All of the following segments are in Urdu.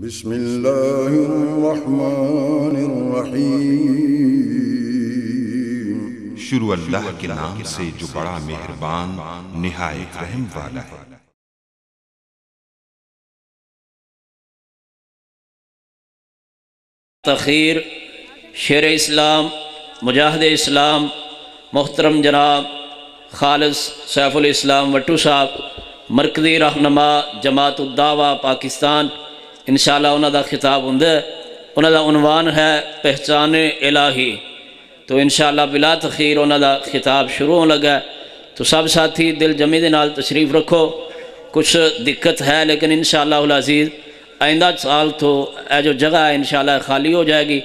بسم اللہ الرحمن الرحیم۔ شروع اللہ کے نام سے جو بڑا مہربان نہایت رحم والا ہے۔ تخیر شیر اسلام مجاہد اسلام محترم جناب خالص سیف الاسلام وٹو صاحب مرکزی رہنما جماعت الدعوہ پاکستان انشاءاللہ انہوں دا خطاب ہوں انہوں دا عنوان ہے پہچان الہی۔ تو انشاءاللہ بلا تخیر انہوں دا خطاب شروع ہو لگا ہے، تو سب ساتھی دل جمی دے نال تشریف رکھو۔ کچھ دقت ہے لیکن انشاءاللہ العزیز آئندہ سال تو اے جو جگہ ہے انشاءاللہ خالی ہو جائے گی،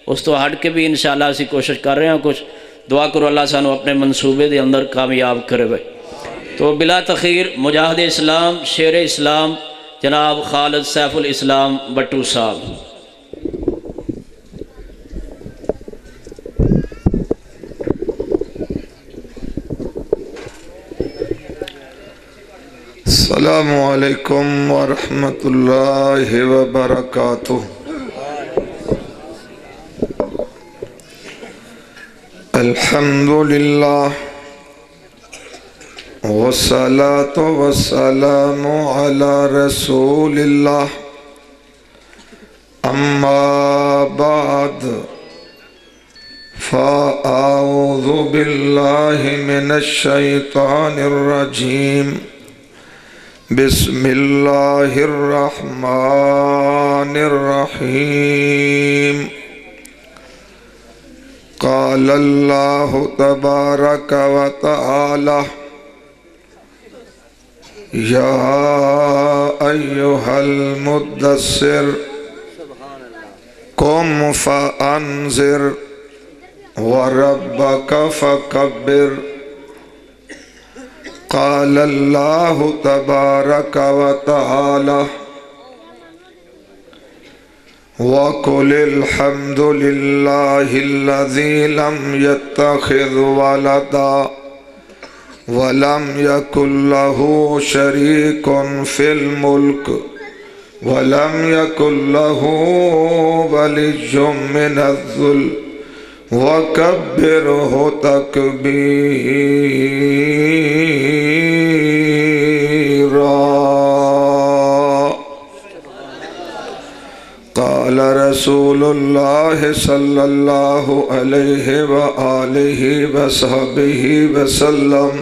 اس تو ہٹ کے بھی انشاءاللہ اسی کوشش کر رہے ہیں، کچھ دعا کرو اللہ سانو اپنے منصوبے دے اندر کامیاب کرے بھائی۔ تو بلا تخیر مجاہد اسلام شیر اسلام جناب خالد سیف الاسلام بٹو صاحب۔ السلام علیکم ورحمۃ اللہ وبرکاتہ۔ الحمد للہ والصلاة والسلام علی رسول اللہ، اما بعد فاعوذ باللہ من الشیطان الرجیم، بسم اللہ الرحمن الرحیم۔ قال اللہ تبارک و تعالی یا ایہا المدثر قم فانذر وربک فکبر۔ قال اللہ تبارک و تعالی وَقُلِ الْحَمْدُ لِلَّهِ الَّذِي لَمْ يَتَّخِذْ وَلَدًا وَلَمْ يَكُنْ لَهُ شَرِيكٌ فِي الْمُلْكِ وَلَمْ يَكُنْ لَهُ وَلِيٌّ مِّنَ الذُّلِّ وَكَبِّرْهُ تَكْبِيرًا۔ قال رسول اللہ صلی اللہ علیہ وآلہ وصحبہ وسلم،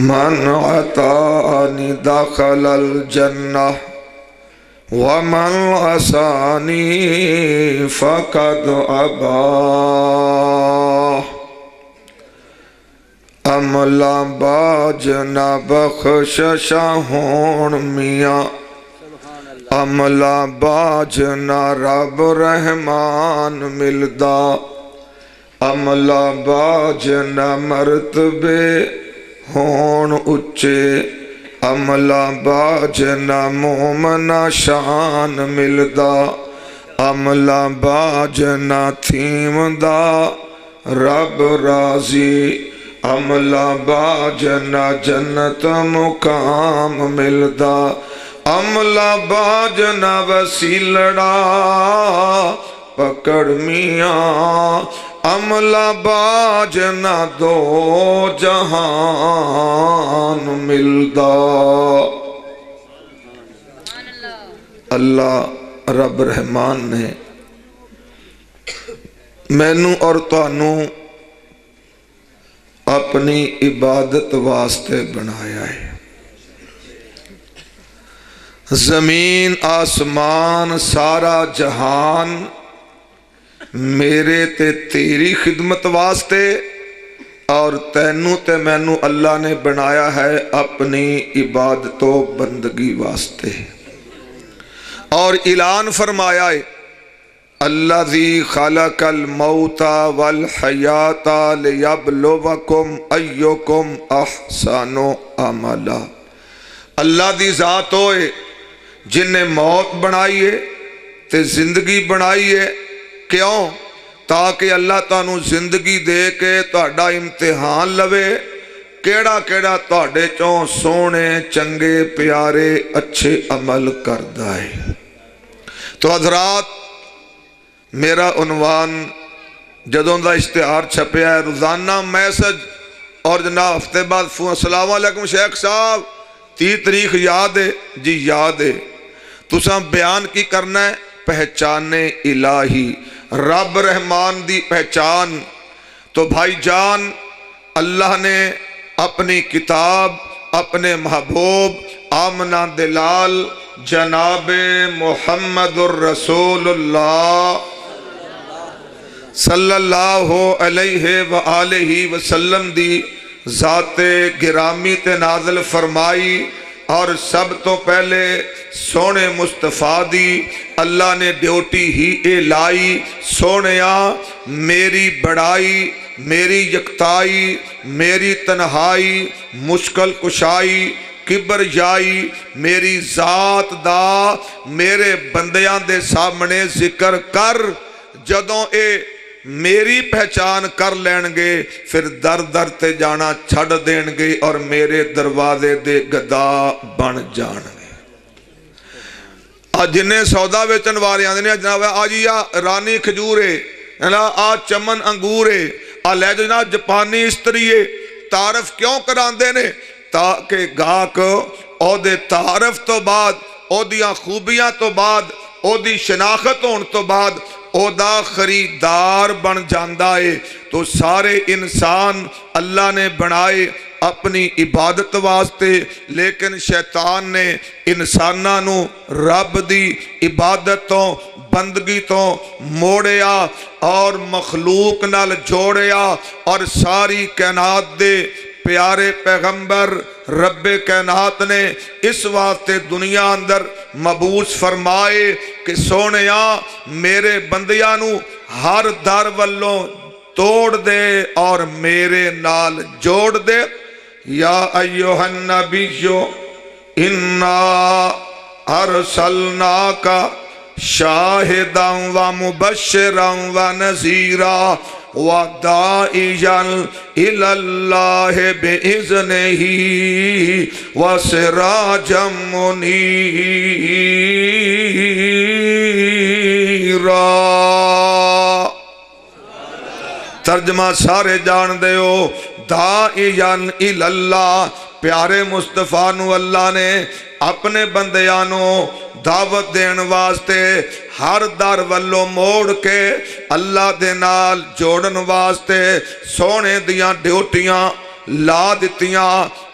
من عطانی دخل الجنہ ومن عصانی فقد ابا۔ عملہ باج نہ بخششہ ہون میاں، عملہ باج نہ رب رحمان ملدا، عملہ باج نہ مرتبے ہون اچے، عملہ باج نہ مومنہ شان ملدا، عملہ باج نہ تھیم دا رب راضی، عملہ باج نہ جنت مقام ملدا، عملہ باج نہ وسیلڑا پکڑ میاں، عملہ باج نہ دو جہان ملدا۔ اللہ رب رحمان نے مینوں اور تانوں اپنی عبادت واسطے بنایا ہے۔ زمین آسمان سارا جہان میرے تے تیری خدمت واسطے، اور تینوں تے مینوں اللہ نے بنایا ہے اپنی عبادت و بندگی واسطے۔ اور اعلان فرمایا ہے الذی خلق الموت والحیات لیبلوکم ایکم احسن عملا۔ اللہ دی ذات ہوئے جن نے موت بنائیے تے زندگی بنائیے، کیوں؟ تاکہ اللہ تانوں زندگی دے کے تہاڈا امتحان لوے کیڑا کیڑا تواڈے چوں سونے چنگے پیارے اچھے عمل کردا ہے۔ تو حضرات میرا عنوان جدوں دا اشتہار چھپیا ہے روزانہ میسج، اور جناب ہفتے بعد فون السلام علیکم شیخ صاحب 30 تاریخ یاد ہے؟ جی یاد ہے۔ تساں بیان کی کرنا ہے پہچان الہی، رب رحمان دی پہچان۔ تو بھائی جان اللہ نے اپنی کتاب اپنے محبوب آمنہ دلال جناب محمد الرسول اللہ صلی اللہ علیہ وآلہ وسلم دی ذات گرامی تے نازل فرمائی، اور سب تو پہلے سونے مصطفیٰ دی اللہ نے ڈیوٹی ہی اے لائی، سونیا میری بڑائی، میری یکتائی، میری تنہائی، مشکل کشائی، کبر جائی، میری ذات دا میرے بندیاں دے سامنے ذکر کر۔ جدوں اے میری پہچان کر لین گے پھر در در تے جانا چھڑ دین گے اور میرے دروازے دے گدا بن جان گے۔ آج جنہیں سودا ویچن والے آندھنے جناب آج یہ رانی کھجورے، آج چمن انگورے، لے جناب جپانی استریے، تعارف کیوں کراندے نے؟ تاکہ گاہک او دے تعارف تو بعد، او دیاں خوبیاں تو بعد، او دی شناخت ہون تو بعد او دا خریدار بن جاندا ہے۔ تو سارے انسان اللہ نے بنائے اپنی عبادت واسطے، لیکن شیطان نے انساناں نو رب دی عبادت تو بندگی تو موڑیا اور مخلوق نال جوڑیا، اور ساری کائنات دے پیارے پیغمبر رب کائنات نے اس واسطے دنیا اندر مبعوث فرمائے کہ سونیا میرے بندیاں نو ہر در والوں توڑ دے اور میرے نال جوڑ دے۔ یا ایوہ النبیو انا ارسلناکا شاہداً و مبشراً و نذیرا وَدَائِجًا إِلَى اللَّهِ بِإِذْنِهِ وَسِرَاجًا مُنِيرًا۔ ترجمہ سارے جان دے ہو، دَائِجًا إِلَى اللَّهِ، پیارے مصطفیٰ نو اللہ نے اپنے بندیانوں دعوت دین واسطے ہر در والوں موڑ کے اللہ دے نال جوڑن واسطے سونے دیاں ڈیوٹیاں لا دتیاں۔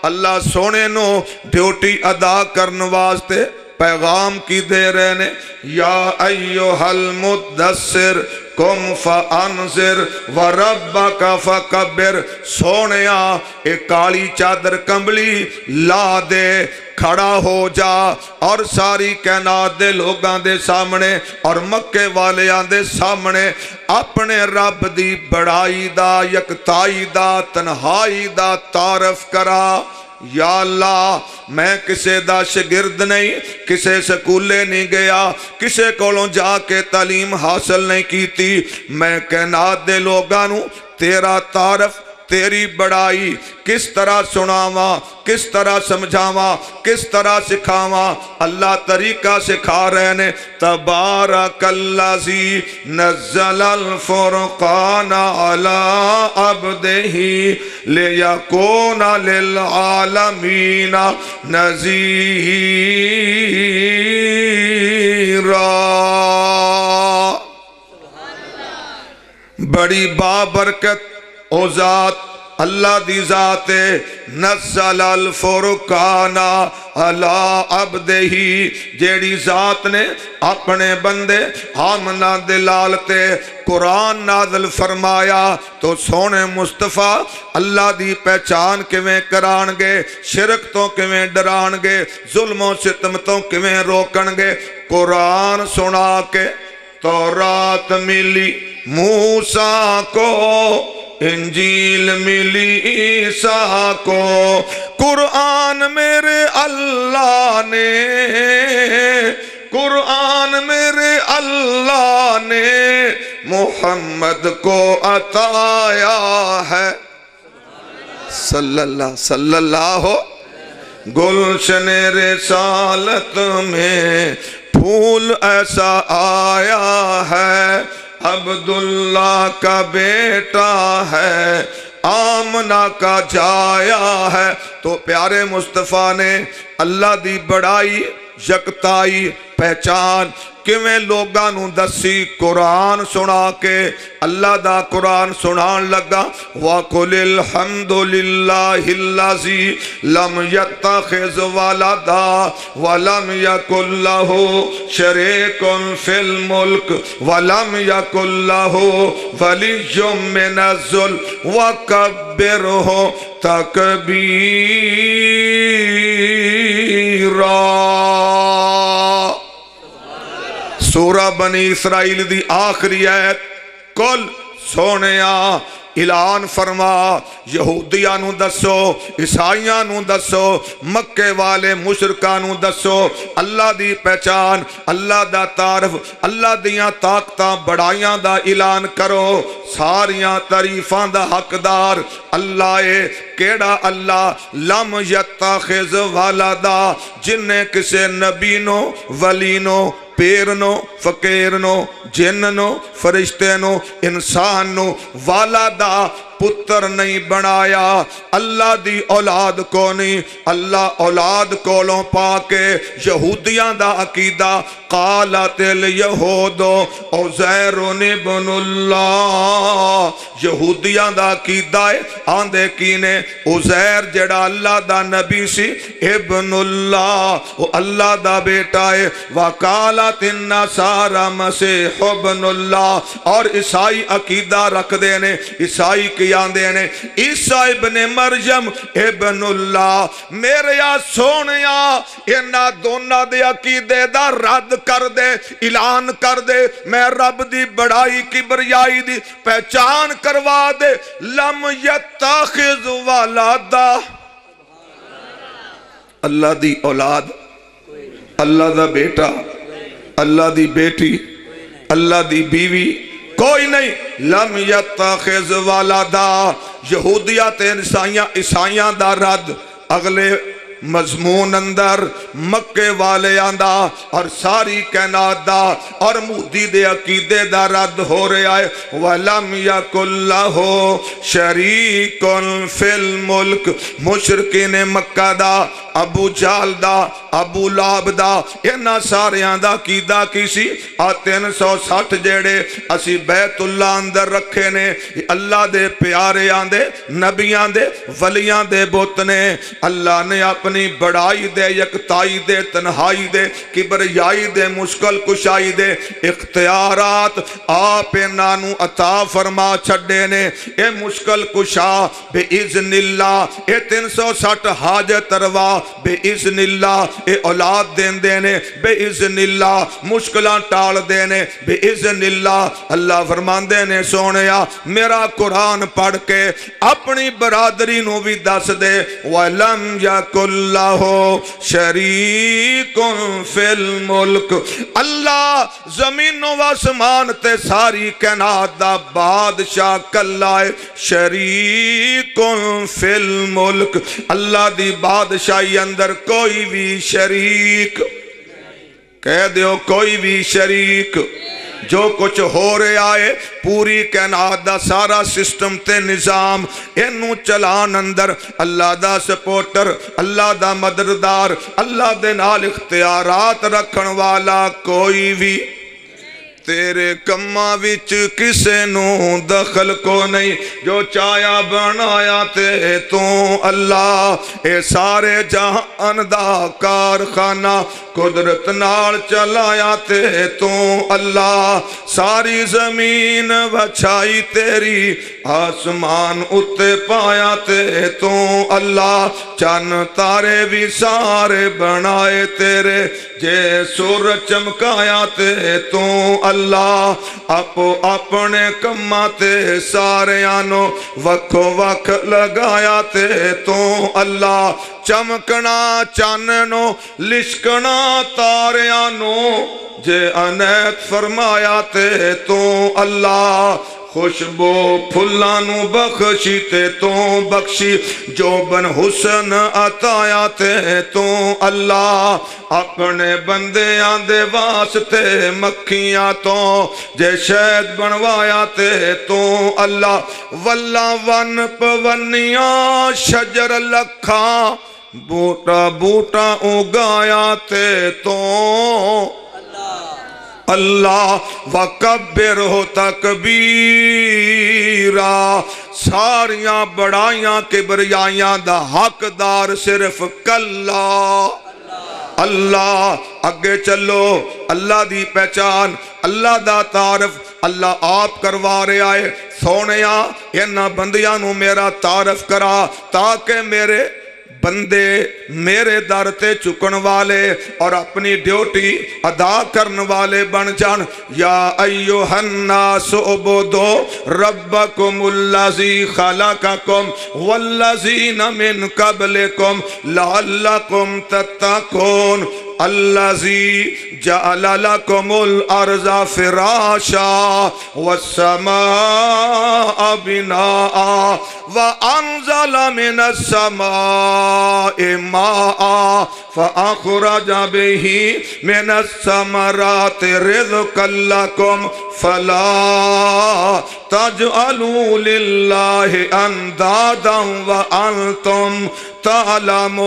اللہ سونے نو ڈیوٹی ادا کرن واسطے پیغام کی دے رہنے، یا ایوہ المدثر قم فانذر وربک فکبر، سونیا ایک کالی چادر کمبلی لا دے، کھڑا ہو جا اور ساری کائنات دے لوگاں دے سامنے اور مکے والیاں دے سامنے اپنے رب دی بڑائی دا، یکتائی دا، تنہائی دا تعارف کرا۔ یا اللہ میں کسے دا شگرد نہیں، کسے سکولے نہیں گیا، کسے کولوں جا کے تعلیم حاصل نہیں کیتی، میں کائنات دے لوگاں نو تیرا تعارف، تیری بڑائی کس طرح سناواں، کس طرح سمجھاواں، کس طرح سکھاواں۔ اللہ طریقہ سکھا رہے نے، تبارک الذی نزل الفرقان علی عبدہ لیکون للعالمین نذیرا۔ بڑی بابرکت او ذات اللہ دی ذات نزل الفرقان علی عبدہ، جیڑی ذات نے اپنے بندے آمنہ دلال تے قرآن نازل فرمایا۔ تو سونے مصطفیٰ اللہ دی پہچان کیویں کران گے، شرک تو کیویں ڈران گے، ظلم و ستم تو کیویں روکن گے۔ قرآن سنا کے تورات ملی موسیٰ کو، انجیل ملی عیسیٰ کو، قرآن میرے اللہ نے، قرآن میرے اللہ نے محمد کو عطایا ہے۔ صلی اللہ گلشن رسالت میں پھول ایسا آیا ہے، عبداللہ کا بیٹا ہے، آمنہ کا جایا ہے۔ تو پیارے مصطفیٰ نے اللہ دی بڑائی، یکتائی، پہچان کیویں لوگاں نوں دسی، قرآن سنا کے اللہ دا قرآن سنان لگا۔ وَقُلِ الْحَمْدُ لِلَّهِ الَّذِي لَمْ يَتَّخِذْ وَلَدًا وَلَمْ يَكُنْ لَهُ شَرِيكٌ فِي الْمُلْكِ وَلَمْ يَكُنْ لَهُ وَلِيٌّ مِّنَ الذُّلِّ وَكَبِّرْهُ تَكْبِيرًا۔ سورہ بنی اسرائیل دی آخری آیت، کل سونیا اعلان فرما، یہودیاں نو دسو، عیسائیاں نو دسو، مکے والے مشرکاں نو دسو، اللہ دی پہچان، اللہ دا تعارف، اللہ دیاں طاقتاں بڑائیاں دا اعلان کرو۔ ساریاں تعریفاں دا حقدار اللہ ہے۔ کیڑا اللہ؟ لم یتخذ ولدا، جن نے کسے نبی نو، ولی نو، پیر نو، فقیر نو، جن نو، فرشتے نو، انسان نو والدہ پتر نہیں بنایا۔ اللہ دی اولاد کو نہیں، اللہ اولاد کولوں پا کے یہودیاں دا عقیدہ، قالت الیہود عزیر ابن اللہ، یہودیاں دا عقیدہ ہے آندے کینے عزیر جڑا اللہ دا نبی سی، ابن اللہ، وہ اللہ دا بیٹا ہے۔ وقالت النصارى مسیح ابن اللہ، اور عیسائی عقیدہ رکھ دینے، عیسائی کی آندے نے عیسیٰ ابن مریم ابن اللہ۔ میرے یا سونیا انہاں دونوں دے عقیدے دا رد کر دے، اعلان کر دے، میں رب دی بڑائی کبریائی دی پہچان کروا دے۔ لم یتخذ ولدا، اللہ دی اولاد، اللہ دا بیٹا، اللہ دی بیٹی، اللہ دی بیوی کوئی نہیں۔ لم یتخذ ولدا، یہودیت عیسائیاں دا رد اگلے مضمون اندر مکے والے آندہ اور ساری کائنات دا اور مہدی دے عقیدے دا رد ہو رہا ہے۔ وَلَمْ يَكُنْ لَهُ شَرِيكٌ فِي الْمُلْكِ، مشرکین مکہ دا، ابو جہل دا، ابو لہب دا، انہاں ساریاں دا عقیدہ کسی 360 جیڑے اسی بیت اللہ اندر رکھے نے، اللہ دے پیارے آندے، نبیاں دے، ولیاں دے بت نے۔ اللہ نے اپنی بڑائی دے، یکتائی دے، تنہائی دے، کبریائی دے، مشکل کشائی دے اختیارات آپ نانو عطا فرما چھڑے نے۔ اے مشکل کشا بے اذن اللہ، اے 360 حاجت روا بے اذن اللہ، اے اولاد دین دینے بے اذن اللہ، مشکلان ٹال دینے بے اذن اللہ۔ اللہ فرمان دینے سونیا میرا قرآن پڑھ کے اپنی برادری نو بھی دس دے۔ وَلَمْ يَكُنْ لَهُ شَرِيكٌ فِي الْمُلْكِ، اللہ زمین و آسمان تے ساری کائنات دا بادشاہ کلا ہے۔ شَرِيكٌ فِي الْمُلْكِ، اللہ دی بادشاہی اندر کوئی بھی شریک، کہہ دیو کوئی بھی شریک۔ جو کچھ ہو رہا ہے پوری کائنات دا سارا سسٹم تے نظام انہوں چلان اندر اللہ دا سپورٹر، اللہ دا مددگار، اللہ دے نال اختیارات رکھن والا کوئی بھی تیرے کماں وچ کسے نو دخل کو نہیں۔ جو چایا بنایا تے تو اللہ، اے سارے جہان دا کارخانہ قدرت نال چلایا تے تو اللہ۔ ساری زمین بچھائی تیری، آسمان اتے پایا تے تو اللہ۔ چن تارے بھی سارے بنائے تیرے، جے سورج چمکایا تے تو اللہ۔ اپو اپنے کماں تے سارے آنو وکھو وکھ لگایا تے تو اللہ۔ چمکنا چاننو لشکنا تاریانو، جے انیت فرمایا تے تو اللہ۔ خوشبو پھلاں نو بخشی تے تو بخشی جو بن حسن عطایا تے تو اللہ اپنے بندیاں دے واسطے مکھیاں تو جے شہد بنوایا تے تو اللہ واللہ ون پونیاں شجر لکھاں بوٹا بوٹا اگایا تے تو اللہ وکبر ہو تکبیرا ساریاں بڑائیاں کبریائیاں دا حقدار صرف کلا اللہ اگے چلو اللہ دی پہچان اللہ دا تعارف اللہ آپ کروا رہے آئے سونیا انہاں بندیاں نو میرا تعارف کرا تاکہ میرے بندے میرے در تے چکن والے اور اپنی ڈیوٹی ادا کرن والے بن جان یا ایوہ الناس عبدو ربکم اللذی خلقکم والذین من قبلکم لعلکم تتقون الذی جعل لکم الارض فراشا والسماء بناء وانزل من السماء ماء فاخرج به من الثمرات رزقا لکم فلا تجعلوا للہ اندادا وانتم تعلمون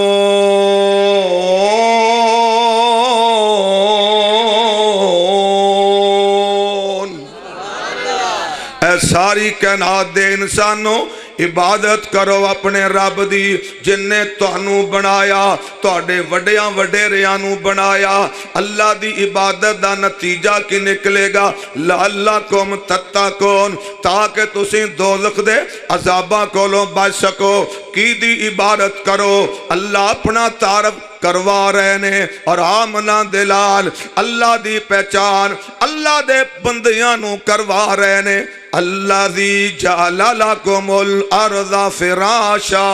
اے ساری کائنات دے انسانوں عبادت کرو اپنے رب دی جن نے تانوں بنایا تواڈے وڈیاں وڈیریاں نوں بنایا اللہ دی عبادت دا نتیجہ کی نکلے گا لعلکم تتقون تاکہ تسی دوزخ دے عذاباں کولوں بچ سکو کی دی عبادت کرو اللہ اپنا تعارف کروا رہے نے اور آمنا دلال اللہ دی پہچان اللہ دے بندیاں نو کروا رہے نے الذی جعل لکم الارض فراشا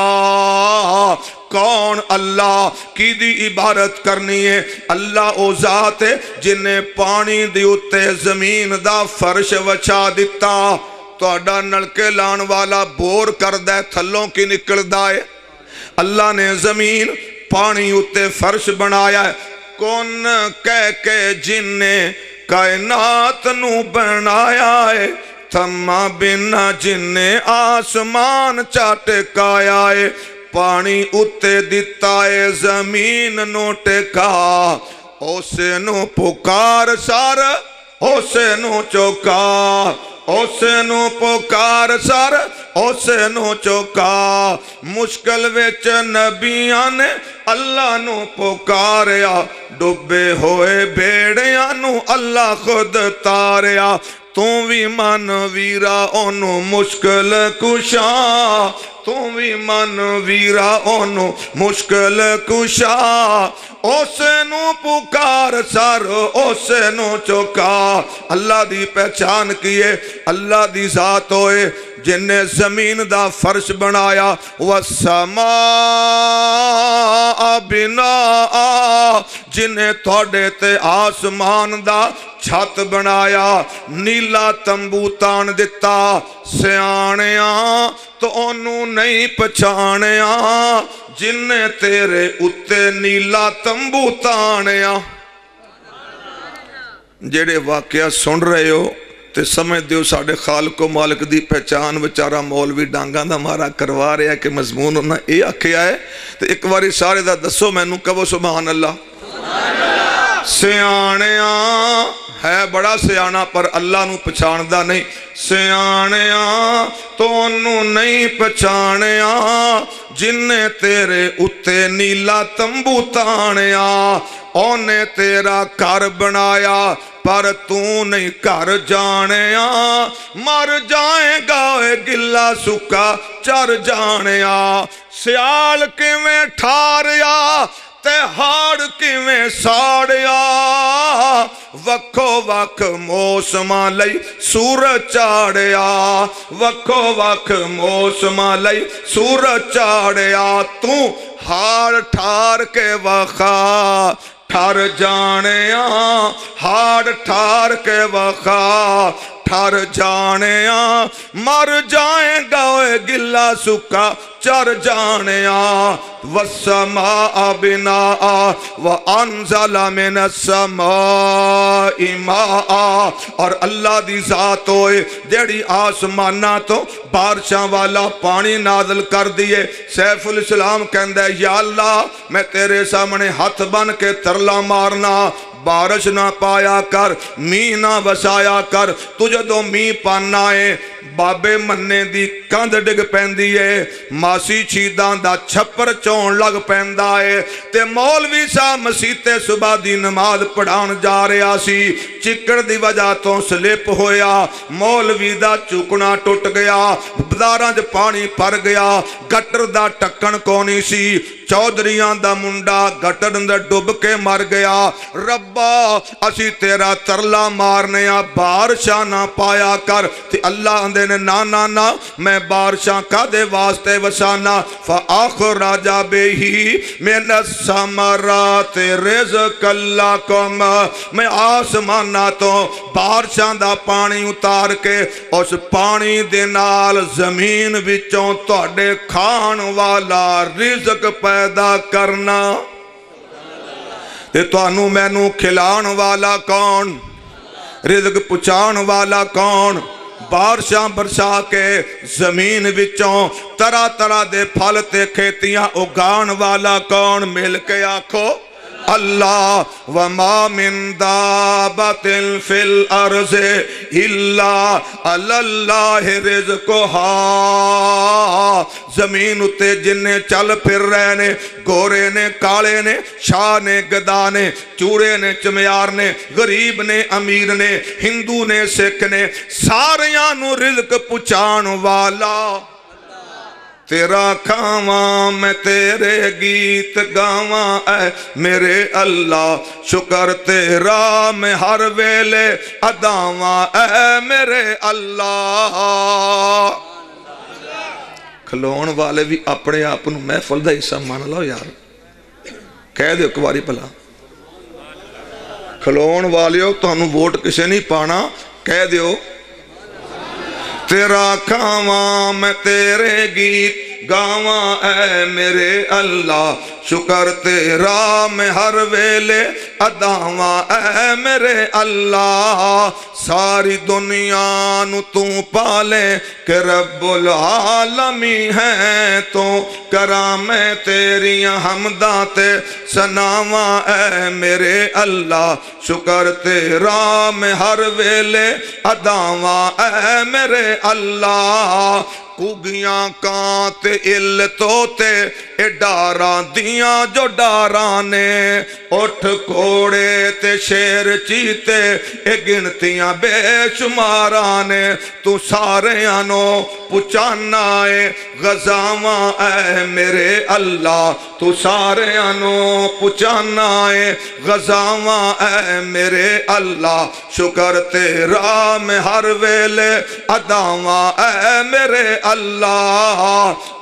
کون اللہ کی دی عبادت کرنی ہے اللہ او ذات ہے جن نے پانی دی اتے زمین دا فرش وچھا دیتا تو اڈا نلکے لان والا بور کردہ تھلوں کی نکل دائے اللہ نے زمین پانی اتے فرش بنایا ہے کون کہہ کے جن نے کائنات نو بنایا ہے تھما بنا جن نے آسمان چاٹکایا ہے پانی اتے دیتا ہے زمین نو ٹکا اسے نو پکار سار اسے نو چوکا اسے نو پکار سار اسے نو چوکا مشکل وچ نبیاں نے اللہ نو پکاریا ڈبے ہوئے بیڑیاں نو اللہ خود تاریا تو بھی من ویرا اونو مشکل کشا تو بھی من ویرا اونو مشکل کشا اسے نو پکار سر اسے نو چوکا اللہ دی پہچان کیے اللہ دی ذات ہوئے جن نے زمین دا فرش بنایا والسماء بناء جن نے تھوڑے تے آسمان دا چھت بنایا نیلا تمبو تان دیتا سیانیاں تو انہوں نہیں پچھانیاں جن نے تیرے اتے نیلا تمبو تانیاں جڑے واقعہ سن رہے ہو تے سمجھ دیو ساڑھے خالق و مالک دی پہچان وچارہ مولوی ڈانگاں دا مارا کروا رہے ہیں کہ مضمون انہاں اے آکھیا ہے تے ایک باری سارے دا دسو میں نو کہو سبحان اللہ سیانیاں ہے بڑا سیانا پر اللہ نو پچھان دا نہیں سیانیاں تو انہوں نہیں پچھانیاں جن نے تیرے اتے نیلا تمبو تانیاں اونے تیرا کار بنایا پر تو نہیں کر جانیا مر جائیں گا گلا سکا چر جانیا سیال کیویں ٹھاریا تے ہاڑ کیویں ساڑیا وکھو وکھ موسماں لئی سورج چاڑیا وکھو وکھ موسماں لئی سورج چاڑیا تو ہاڑ ٹھار کے وخا ٹھر جانے ہاڑ ٹھار کے وخا ٹھر جانے مر جائیں گا گلا سکا چر جانے والسماء بناء وانزل من السماء ماء اور اللہ دی ذات ہوئے جیڑی آسمانہ تو بارشاں والا پانی نازل کر دیے۔ سیف الاسلام کہندہ ہے یا اللہ میں تیرے سامنے ہاتھ بن کے ترلا مارنا، بارش نہ پایا کر، می نہ وسایا کر، تجھے دو می پانا ہے بابے مننے دی کاندھ ڈگ پیندی ہے، ماسی چیدان دا چھپر چون لگ پیندا ہے، تے مولوی صاحب مسیتے صبح دی نماز پڑھان جا رہا سی، چکڑ دی وجہ تو سلپ ہویا، مولوی دا چکنا ٹوٹ گیا، بداراں چ پانی پھر گیا، گٹر دا ٹکن کونی سی، چودھریاں دا منڈا گٹر اندر ڈوب کے مر گیا۔ ربا اسی تیرا ترلا مارنے بارشاں نہ پایا کر، تے اللہ اندے نے نا میں بارشاں کا دے واسطے وسانا، فَأَخْرَجَ بِهِ مِنَ الثَّمَرَاتِ رِزْقًا لَكُمْ، میں آسمانہ تو بارشاں دا پانی اتار کے اس پانی دے نال زمین وچوں تہاڈے کھان والا رزق پیدا کرنا۔ تے تانوں مینوں کھلان والا کون؟ رزق پہنچان والا کون؟ بارشاں برسا کے زمین وچوں طرح طرح دے پھل تے کھیتیاں اگان والا کون؟ مل کے آکھو اللہ۔ وَمَا مِن دَابَّةٍ فِي الْأَرْضِ إِلَّا عَلَى اللَّهِ رِزْقُهَا، زمین اتے جننے چل پھر رہے نے، گورے نے کالے نے، شاہ نے گدا نے، چوڑے نے چمیار نے، غریب نے امیر نے، ہندو نے سکھ نے، ساریاں نو رزق پہنچان والا۔ تیرا کھاواں میں تیرے گیت گاواں اے میرے اللہ، شکر تیرا میں ہر ویلے اداواں اے میرے اللہ۔ کھلون والے بھی اپنے آپ نو محفل دا حصہ مان لو یار، کہہ دیو کباری پلا کھلون والیو تانوں ووٹ کسے نہیں پانا، کہہ دیو تیرا کھاواں میں تیرے گیت گاواں اے میرے اللہ، شکر تیرا میں ہر ویلے اداواں اے میرے اللہ۔ ساری دنیا نو تو پالے کہ رب العالمی ہے تو، کراں میں تیری حمداں تے سناواں اے میرے اللہ، شکر تیرا میں ہر ویلے اداواں اے میرے اللہ۔ کگیاں کانت علتوں اے ڈاراں دیاں جو ڈارانے، اٹھ کوڑے تے شیر چیتے اے گنتیاں بے شمارانے، تو سارے آنو پچانا اے غزاواں اے میرے اللہ، تو سارے آنو پچانا اے غزاواں اے میرے اللہ، شکر تیرا میں ہر ویلے اداواں اے میرے اللہ۔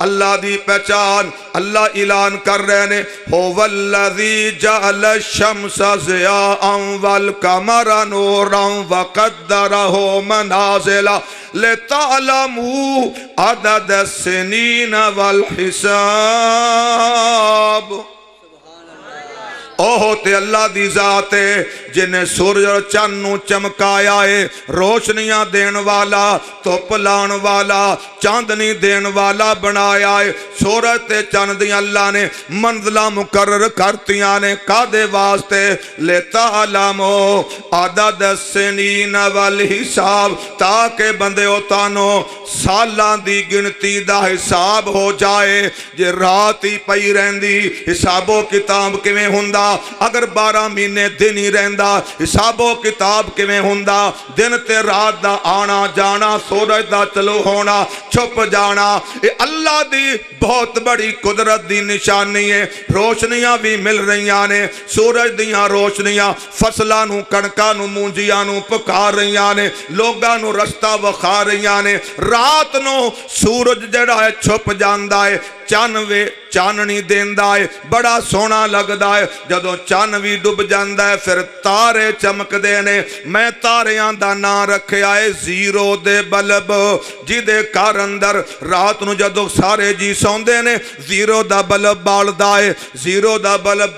اللہ دی پہچان اللہ اعلان کر رہے نے، هو الذی جعل الشمس ضیاء والقمر نورا وقدرہ منازل لتعلموا عدد السنین والحساب۔ اوہ تے اللہ دی ذات ہے جنہیں سورج اور چند نو چمکایا ہے، روشنیاں دین والا، دھوپ لان والا، چاندنی دین والا بنایا ہے۔ سورج تے چند دی اللہ نے منزلہ مقرر کرتیاں نے کادے واسطے، لِتَعْلَمُوا عَدَدَ السِّنِينَ وَالْحِسَابِ، تاکہ بندے اوتانو سالان دی گنتی دا حساب ہو جائے۔ جے رات ہی پئی رہندی حساب و کتاب کیویں ہوندا، اگر 12 مہینے دن ہی رہندا حساب و کتاب کیویں ہوندا، دن تے رات دا آنا جانا، سورج دا چلو ہونا چھپ جانا، اے اللہ دی بہت بڑی قدرت دی نشانی ہے۔ روشنیاں بھی مل رہیاں نے، سورج دیاں روشنیاں فصلاں نو کنکاں نو مونجیاں نو پکا رہیاں نے، لوگاں نو رستہ وکھا رہیاں نے۔ رات نو سورج جڑا ہے چھپ جاندا ہے، چانوے چاننی دیندا ہے، بڑا سونا لگدا ہے۔ جدوں چن بھی ڈب جاندا ہے پھر تارے چمکدے نے میں تاریاں دا نام رکھیا ہے زیرو دے بلب جدے گھر اندر رات نو جدوں سارے جی سوندے نے زیرو دا بلب بالدا ہے زیرو دا بلب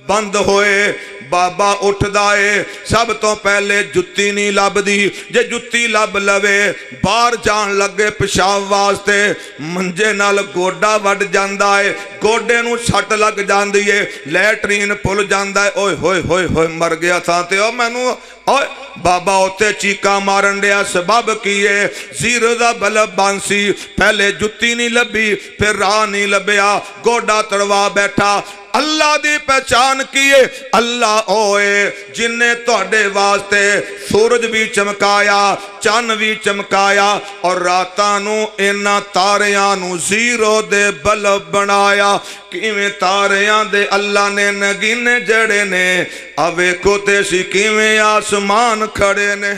بند ہوئے بابا اٹھ دائے سب تو پہلے جتی نہیں لب دی جے جتی لب لوے بار جان لگے پیشاب واسطے منجے نال گوڈا وڈ جاندا ہے گوڈے نو سٹ لگ جاندی ہے لیٹرین پھل جاندا ہے اوئے ہوئے ہوئے ہوئے مر گیا تھا تے او مینوں اوئے بابا ہوتے چیکا مارن دیا سبب کیے زیرو دا بلب بانسی پہلے جتی نہیں لبی پھر راہ نہیں لبیا گوڈا تڑوا بیٹھا اللہ دی پہچان کیے اللہ ہوئے جن نے توڑے واسطے سورج بھی چمکایا چن بھی چمکایا اور راتانو اینا تاریانو زیرو دے بلب بنایا کیویں تاریاں دے اللہ نے نگینے جڑے نے اوے کوتے سی کیویں آسمان کھڑے نے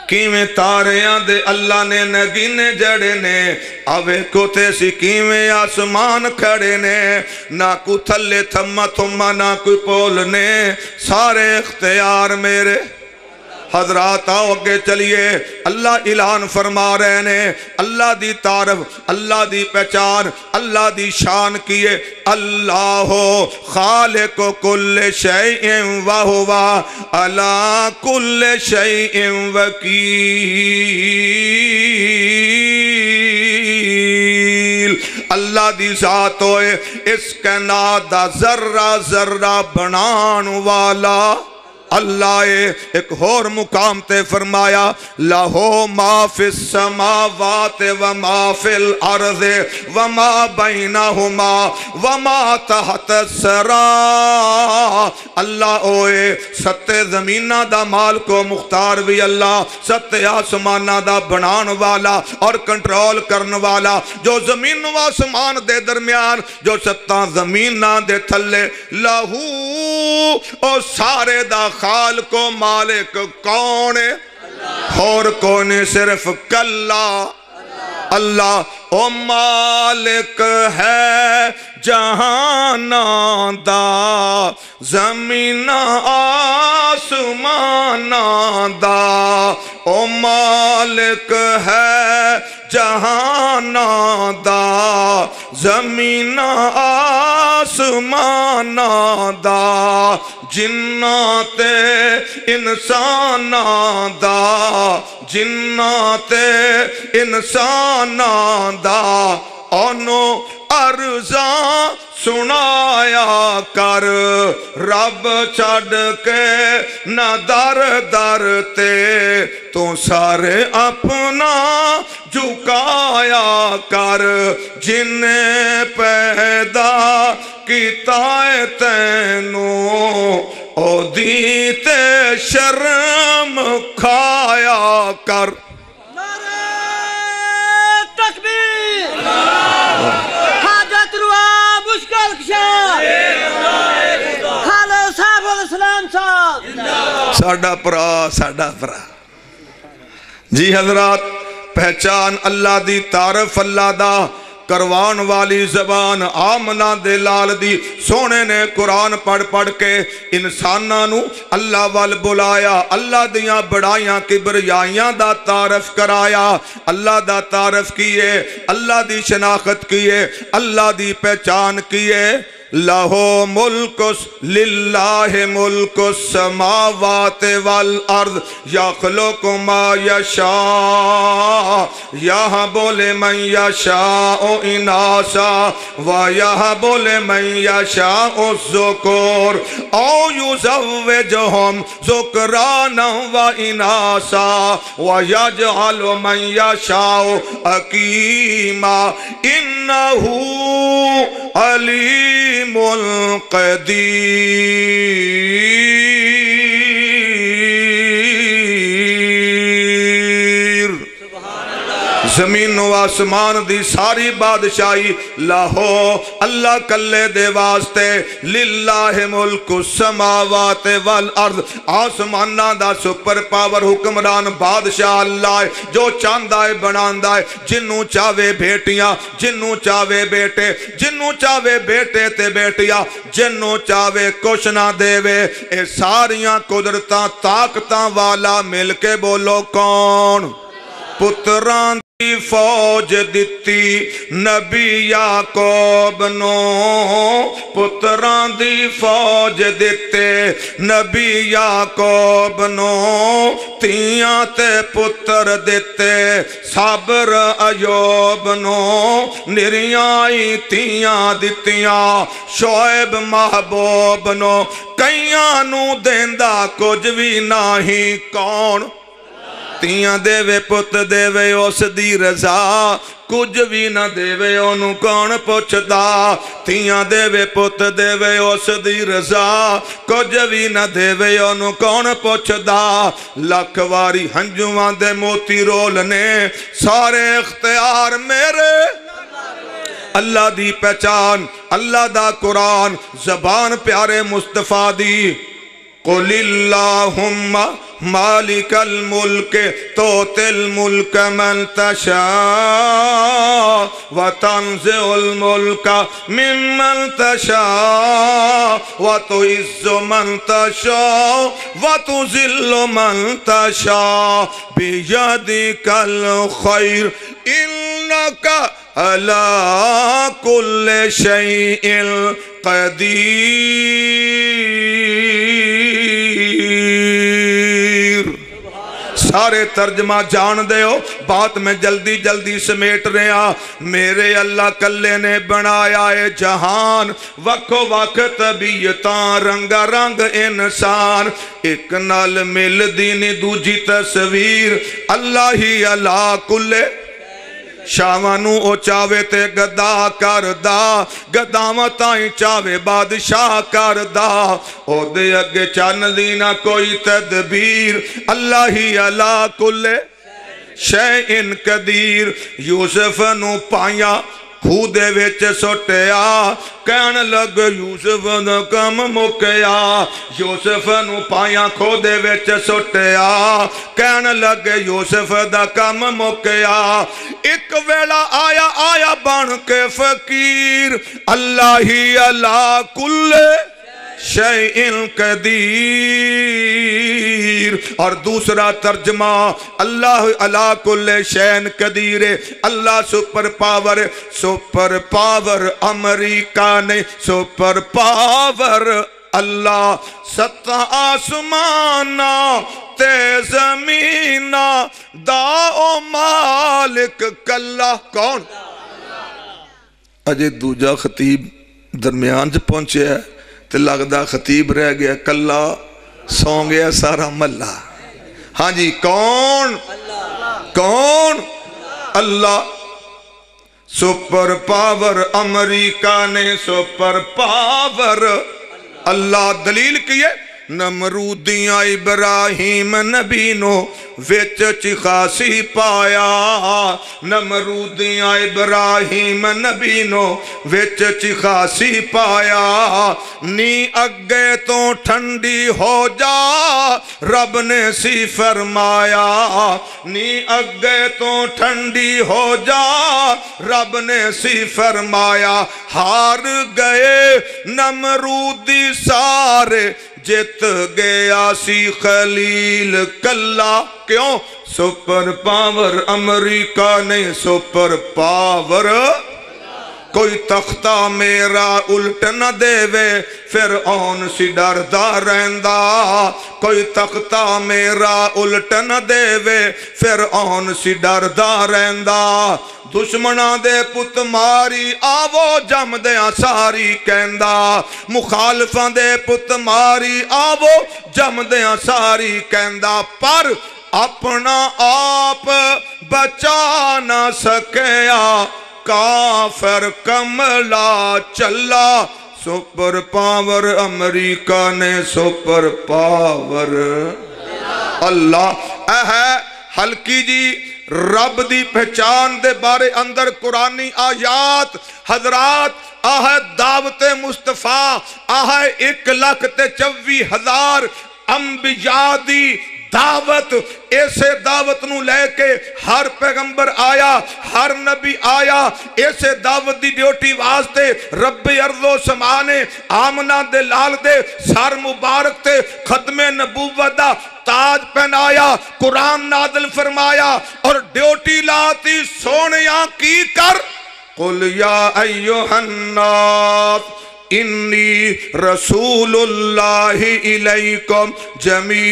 کیویں تاریاں دے اللہ نے نگینے جڑے نے اوے کوتے سی کیویں آسمان کھڑے نے نہ کو تھلے تھما تھما نہ کوئی پول نے سارے اختیار میرے حضرات آؤ اگے چلیے اللہ اعلان فرما رہے نے اللہ دی تعارف اللہ دی پہچان اللہ دی شان کیے اللہ خالق کل شیء وہو علی کل شیء وکیل اللہ دی ذات ہوئے اس کائنات دا ذرہ ذرہ بنان والا اللہ ایک اور مقام تے فرمایا لہو ما فی السماوات وما فی الارض وما بینہما وما تحت الثری اللہ ہوئے ستے زمینہ دا مال کو مختار بھی اللہ ستے آسمانہ دا بنان والا اور کنٹرول کرن والا جو زمین و آسمان دے درمیان جو ستاں زمینہ دے تھلے لہو او سارے دا خالق و مالک کون ہے اور کون صرف کلا اللہ او مالک ہے جہانا دا زمین آسمان دا او مالک ہے جہانا دا زمین آسمان دا جنات انسان دا جنات انسان دا انو عرضاں سنایا کر رب چھڑ کے نہ در در تے تو سارے اپنا جھکایا کر جن پیدا کیتا ہے تینوں او دیتے شرم کھایا کر حاجت روا مشکل کشا خالو صاحب الاسلام صاحب ساڑا پرا جی حضرات پہچان اللہ دی تعارف اللہ دا کروان والی زبان آمنہ دے لال دی سونے نے قرآن پڑھ پڑھ کے انسانانو اللہ وال بلایا اللہ دیاں بڑائیاں کبریائیاں دا تعارف کرایا اللہ دا تعارف کیے اللہ دی شناخت کیے اللہ دی پہچان کیے لہو ملک للہ ملک السماوات والارض یخلق ما یشاء یہب لمن یشاء اناسا ویہب لمن یشاء الذکور او یزوجہم ذکرانا و اناسا ویجعل من یشاء حکیما انہو علیم القدیر زمین و آسمان دی ساری بادشاہی لاہو اللہ کلے دے واسطے للہ ملک السماوات والارض آسمانہ دا سپر پاور حکمران بادشاہ اللہ ہے جو چاندہ ہے بناندہ ہے جنوں چاہوے بیٹیاں جنوں چاہوے بیٹے جنوں چاہوے بیٹے تے بیٹیاں جنوں چاہوے کچھ نہ دے وے اے ساریاں قدرتاں طاقتاں والا مل کے بولو کون پتران دی فوج دتی نبی یعقوب نو پتران دی فوج دیتے نبی یعقوب نو تیاں تے پتر دیتے صبر ایوب نو نریائی تیاں دتیاں شعیب محبوب نو کئیاں نو دیندہ کچھ بھی نہیں کون تیاں دے وے پت دے وے اس دی رضا کچھ بھی نہ دے وے انہوں کون پوچھدا تیاں دے وے پت دے وے اس دی رضا کچھ بھی نہ دے وے انہوں کون پوچھدا لکھ واری ہنجوان دے موتی رولنے سارے اختیار میرے اللہ دی پہچان اللہ دا قرآن زبان پیارے مصطفیٰ دی قل اللہم مالک الملک توتی الملک من تشاء وتنزع الملک ممن تشاء وتعز من تشاء وتذل من تشاء بیدک الخیر انک علی کل شیء قدیر سارے ترجمہ جان دے ہو بات میں جلدی جلدی سمیٹ رہا میرے اللہ کلے نے بنایا ہے جہان وقت وقت طبیعتاں رنگا رنگ انسان ایک نال مل دینی دوجی تصویر اللہ ہی اللہ کلے شاوانو او چاوے تے گدا کردہ گدامتائیں چاوے بادشاہ کردہ او دے اگے چان دینا کوئی تدبیر اللہ ہی علا کل شیئن قدیر یوسف نو پایا کھودے ویچ سوٹیا کہن لگ یوسف دا کم مکیا یوسف نو پایا کھودے ویچ سوٹیا کہن لگ یوسف دا کم مکیا ایک ویلا آیا بن کے فقیر اللہ ہی اللہ کل شیئن قدیر اور دوسرا ترجمہ اللہ علا کل شیئن قدیر اللہ سپر پاور امریکہ نہیں سپر پاور اللہ ستا آسمانا تے زمینہ داؤ مالک کلہ کون اجے دوجہ خطیب درمیان جو پہنچے ہے تو لگدہ خطیب رہ گیا کلہ سو گیا سارا ملہ ہاں جی کون اللہ سپر پاور امریکہ نے سپر پاور اللہ دلیل کیے نمرودیاں ابراہیم نبی نو ویچ چخاسی پایا نمرودیاں ابراہیم نبی نو ویچ چخاسی پایا نی اگے تو ٹھنڈی ہو جا رب نے سی فرمایا نی اگے تو ٹھنڈی ہو جا رب نے سی فرمایا ہار گئے نمرودی سارے جت گیا سی خلیل کلہ کیوں سپر پاور امریکہ نہیں سپر پاور کوئی تختہ میرا الٹ نہ دے وے فرعون سی ڈردہ رہندہ کوئی تختہ میرا الٹ نہ دے وے فرعون سی ڈردہ رہندہ دشمنہ دے پت ماری آوو جم دیاں ساری کہندہ مخالفہ دے پت ماری آوو جم دیاں ساری کہندہ پر اپنا آپ بچا نہ سکیا کافر کملا چلا سپر پاور امریکہ نے سپر پاور اللہ ہلکی جی رب دی پہچان دے بارے اندر قرآنی آیات حضرات آہ دعوت مصطفیٰ آہ 1,24,000 انبیاء دی دعوت ایسے دعوت نو لے کے ہر پیغمبر آیا ہر نبی آیا ایسے دعوت دی ڈیوٹی واسطے رب ارض و سما نے آمنہ دے لال دے سر مبارک تے ختم نبوت دا تاج پہنایا قرآن نازل فرمایا اور ڈیوٹی لاتی سونیاں کی کر قل یا ایوہ الناس انی رسول اللہ الیکم جمیعا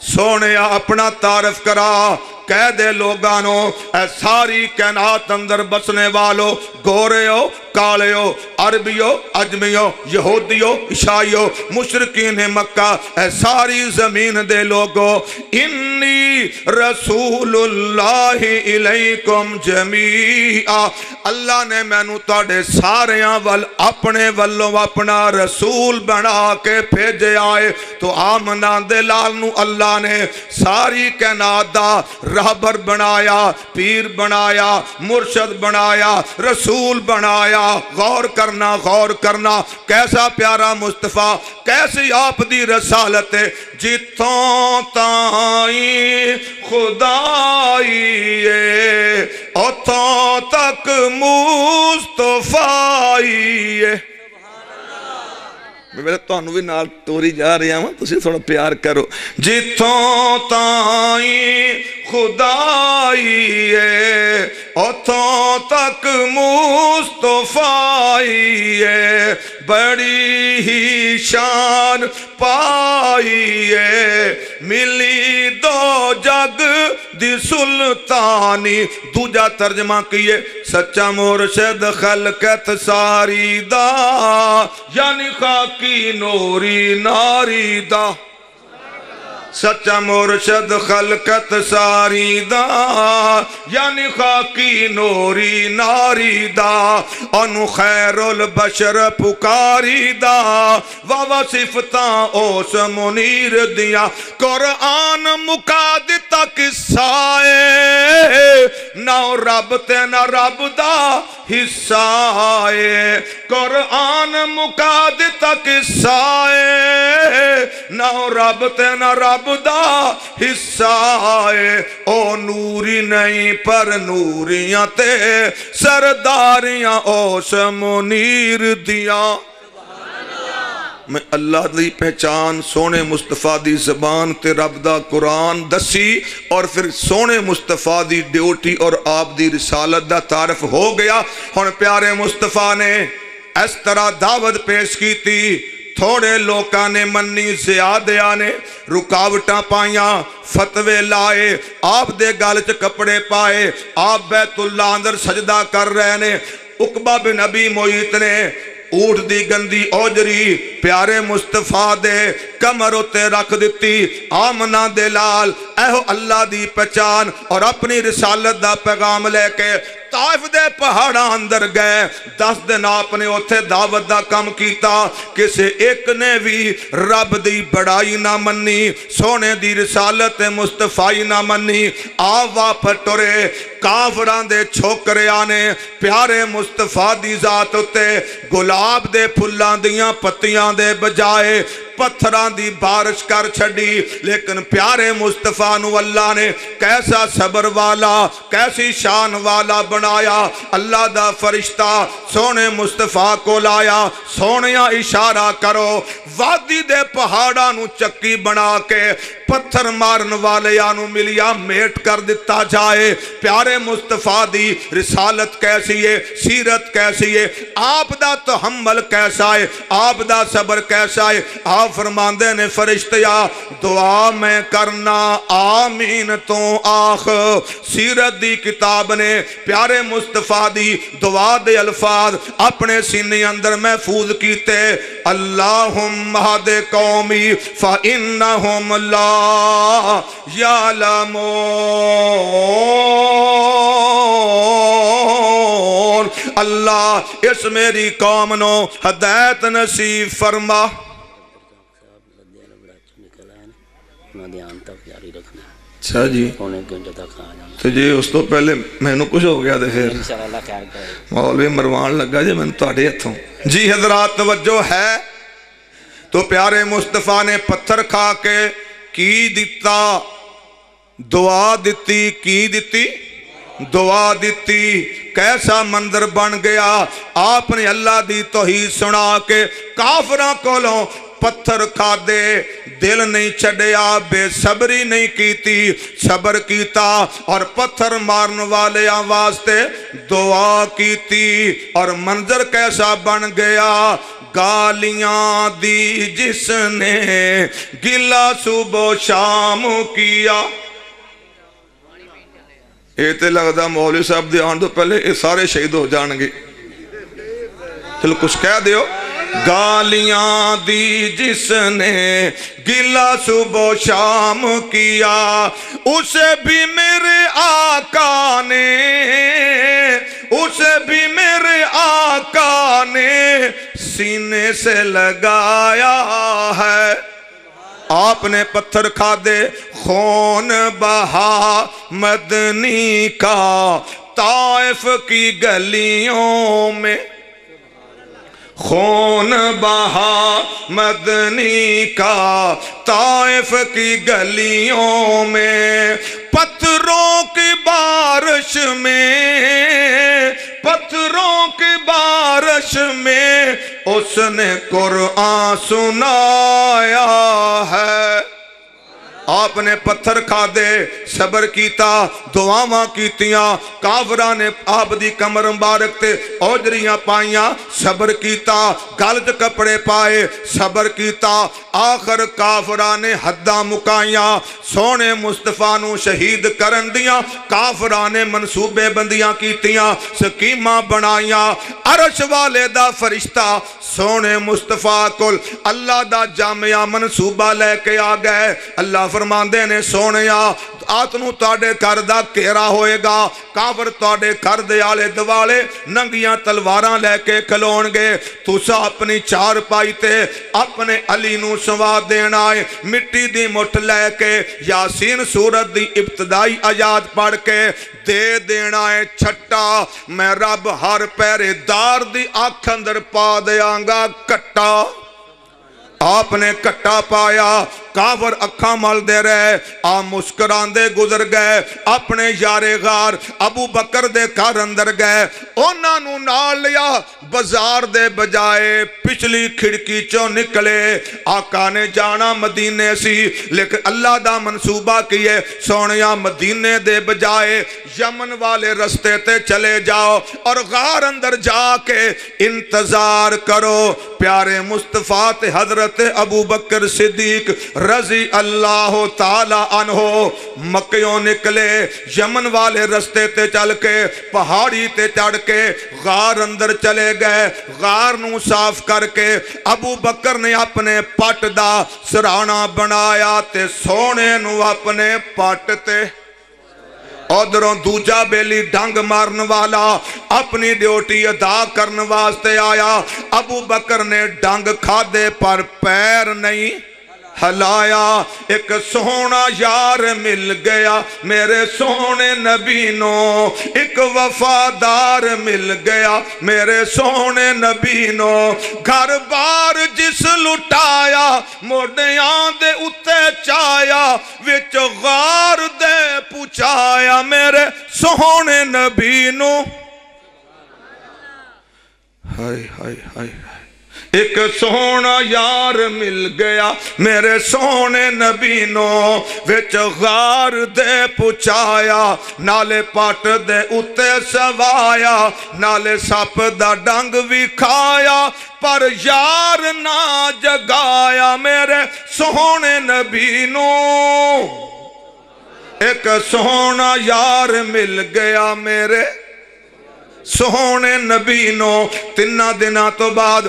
سونے اپنا تعارف کرا کہہ دے لوگانو اے ساری کائنات اندر بسنے والو گورے ہو کالے ہو عربی ہو عجمی ہو یہودی ہو عیسائی مشرکین مکہ اے ساری زمین دے لوگو انی رسول اللہ الیکم جمیعا اللہ نے مینو تاڑے ساریاں وال اپنے والوں اپنا رسول بنا کے بھیجے آئے تو آمنہ دے لال نو اللہ نے ساری کائنات دا رہبر بنایا پیر بنایا مرشد بنایا رسول بنایا غور کرنا کیسا پیارا مصطفیٰ کیسی آپ دی رسالت ہے جتوں تائیں خدائی ہے اتوں تک مصطفیٰ ہے میں تو انہوں بھی نال توری جا رہی ہوں تسی تھوڑا پیار کرو جتوں تائیں خدائی ہے اتوں تک مصطفیٰ ہے بڑی ہی شان پائی ہے ملی دو جگ دی سلطانی دوجا ترجمہ کیے سچا مرشد خلقت ساری دا یعنی خاکی نوری ناری دا سچا مرشد خلقت ساری دا یعنی خاکی نوری ناری دا انو خیر البشر پکاری دا واوا صفتاں اوس منیر دیا قرآن مکا دیتا قصائے نہ رب تے نہ رب دا حصائے قرآن مکا دیتا قصائے نہ رب تے نہ رب دا حصہ ہے او نوری نہیں پر نوریاں تے سرداریاں اوس منیر دیا میں اللہ دی پہچان سونے مصطفیٰ دی زبان تے رب دا قرآن دسی اور پھر سونے مصطفیٰ دی ڈیوٹی اور آپ دی رسالت دا تعارف ہو گیا ہن پیارے مصطفیٰ نے اس طرح دعوت پیش کی تھی تھوڑے لوکاں نے منی زیادہ نے رکاوٹاں پائیاں فتوے لائے آپ دے گال چ کپڑے پائے آپ بیت اللہ اندر سجدہ کر رہے نے عقبہ بن ابی معیط نے اونٹ دی گندی اوجری پیارے مصطفیٰ دے کمر اتے رکھ دیتی آمنہ دے لال اہو اللہ دی پہچان اور اپنی رسالت دا پیغام لے کے طائف دے پہاڑاں اندر گئے 10 دن آپ نے اتھے دعوت دا کم کیتا کسے ایک نے بھی رب دی بڑائی نہ منی سونے دی رسالت مصطفی نہ منی آوا پھٹورے کافران دے چھوکرے آنے پیارے مصطفیٰ دی ذات اتے گلاب دے پھلان دیاں پتیاں دے بجائے پتھران دی بارش کر چھڑی لیکن پیارے مصطفیٰ نو اللہ نے کیسا صبر والا کیسی شان والا بنایا اللہ دا فرشتہ سونے مصطفیٰ کو لایا سونیاں اشارہ کرو وادی دے پہاڑا نو چکی بنا کے پتھر مارن والے آنو ملیا میٹ کر دیتا جائے پیارے مصطفیٰ دی رسالت کیسی ہے سیرت کیسی ہے آپ دا تحمل کیسا ہے آپ دا صبر کیسا ہے آپ فرماندے نے فرشتیا دعا میں کرنا آمین تو آخ سیرت دی کتاب نے پیارے مصطفیٰ دی دعا دے الفاظ اپنے سینے اندر محفوظ کیتے اللہم ہد قومی فإنہم لا یعلمون اللہ اس میری قوم نو ہدایت نصیب فرما اپنا دھیان تک جاری رکھنا ہے۔ اچھا جی، انہیں کیوں جدا کھا جانا تو جی اس تو پہلے میں نے کچھ ہو گیا تھے پھر انشاءاللہ خیر کرے۔ مولوی مروان لگا جی میں نے تواڈے ہتھوں۔ جی حضرات توجہ ہے، تو پیارے مصطفیٰ نے پتھر کھا کے کی دیتا، دعا دیتی، کی دیتی دعا دیتی۔ کیسا منظر بن گیا، آپ نے اللہ دی توحید سنا کے کافراں کولوں پتھر کھا دے، دل نہیں چھڑیا، بے صبری نہیں کیتی، صبر کیتا اور پتھر مارن والے واسطے دعا کیتی، اور منظر کیسا بن گیا، گالیاں دی جس نے گلا صبح شام کیا۔ یہ تے لگدا مولوی صاحب دی آن تو پہلے یہ سارے شہید ہو جان گے، چلو کچھ کہہ دیو۔ گالیاں دی جس نے گلا صبح شام کیا، اسے بھی میرے آقا نے، اسے بھی میرے آقا نے سینے سے لگایا ہے۔ آپ نے پتھر کھا دے، خون بہا مدنی کا طائف کی گلیوں میں، خون بہا مدنی کا طائف کی گلیوں میں، پتھروں کی بارش میں، پتھروں کی بارش میں اس نے قرآن سنایا ہے۔ آپ نے پتھر کھا دے، صبر کیتا، دعاواں کیتیاں، کافراں نے آپ دی کمر مبارک تے اوجریاں پائیاں، صبر کیتا، گلج کپڑے پائے، صبر کیتا، آخر کافراں نے حداں مکائیاں، سونے مصطفیٰ نو شہید کرن دیاں، کافراں نے منصوبے بندیاں کیتیاں، سکیماں بنائیاں، عرش والے دا فرشتہ سونے مصطفیٰ کل اللہ دا جامعہ منصوبہ لے کے آ گئے۔ اللہ فرماندے نے سونیا آتنو تاڑے کردہ کیرا ہوئے گا، کافر تاڑے کردے آلے دوالے ننگیاں تلواراں لے کے کھلون گے، تُسا اپنی چار پائی تے اپنے علی نو سوا دینا ہے، مٹی دی مٹھ لے کے یاسین سورت دی ابتدائی آیات پڑھ کے دے دینا ہے چھٹا، میں رب ہر پیرے دار دی آنکھ اندر پا دیاں گا کٹا۔ آپ نے کٹا پایا، کافر اکھاں مل دے رہے، آ مسکران دے گزر گئے، اپنے یار غار ابو بکر دے گھر اندر گئے، انہاں نو نال لیا، بازار دے بجائے پچھلی کھڑکی چوں نکلے، آقا نے جانا مدینے سی، لیکن اللہ دا منصوبہ کیے سونیا مدینے دے بجائے یمن والے رستے تے چلے جاؤ اور غار اندر جا کے انتظار کرو۔ پیارے مصطفیٰ تے حضرت ابو بکر صدیق رضی اللہ تعالی عنہ مکیوں نکلے، یمن والے رستے تے چل کے پہاڑی تے چڑھ کے غار اندر چلے گئے، غار نو صاف کر کے ابو بکر نے اپنے پٹ دا سرانہ بنایا تے سونے نو اپنے پٹ تے، ادھروں دوجا بیلی ڈنگ مارن والا اپنی ڈیوٹی ادا کرن واسطے آیا، ابو بکر نے ڈنگ کھا دے پر پیر نہیں ہلایا، ایک سونا یار مل گیا میرے سونے نبی نو، ایک وفادار مل گیا میرے سونے نبی نو، گھر بار جس لٹایا موڑیاں دے اتے چایا، وچ غار دے پوچھایا میرے سونے نبی نو۔ ہائے ہائے ہائے، ایک سونا یار مل گیا میرے سونے نبی نو، وچ غار دے پچایا، نالے پاٹ دے اتے سوایا، نالے سپ دا ڈنگ بھی کھایا، پر یار نہ جگایا میرے سونے نبی نو۔ ایک سونا یار مل گیا میرے سونے نبی نو۔ تینہ دنہ تو بعد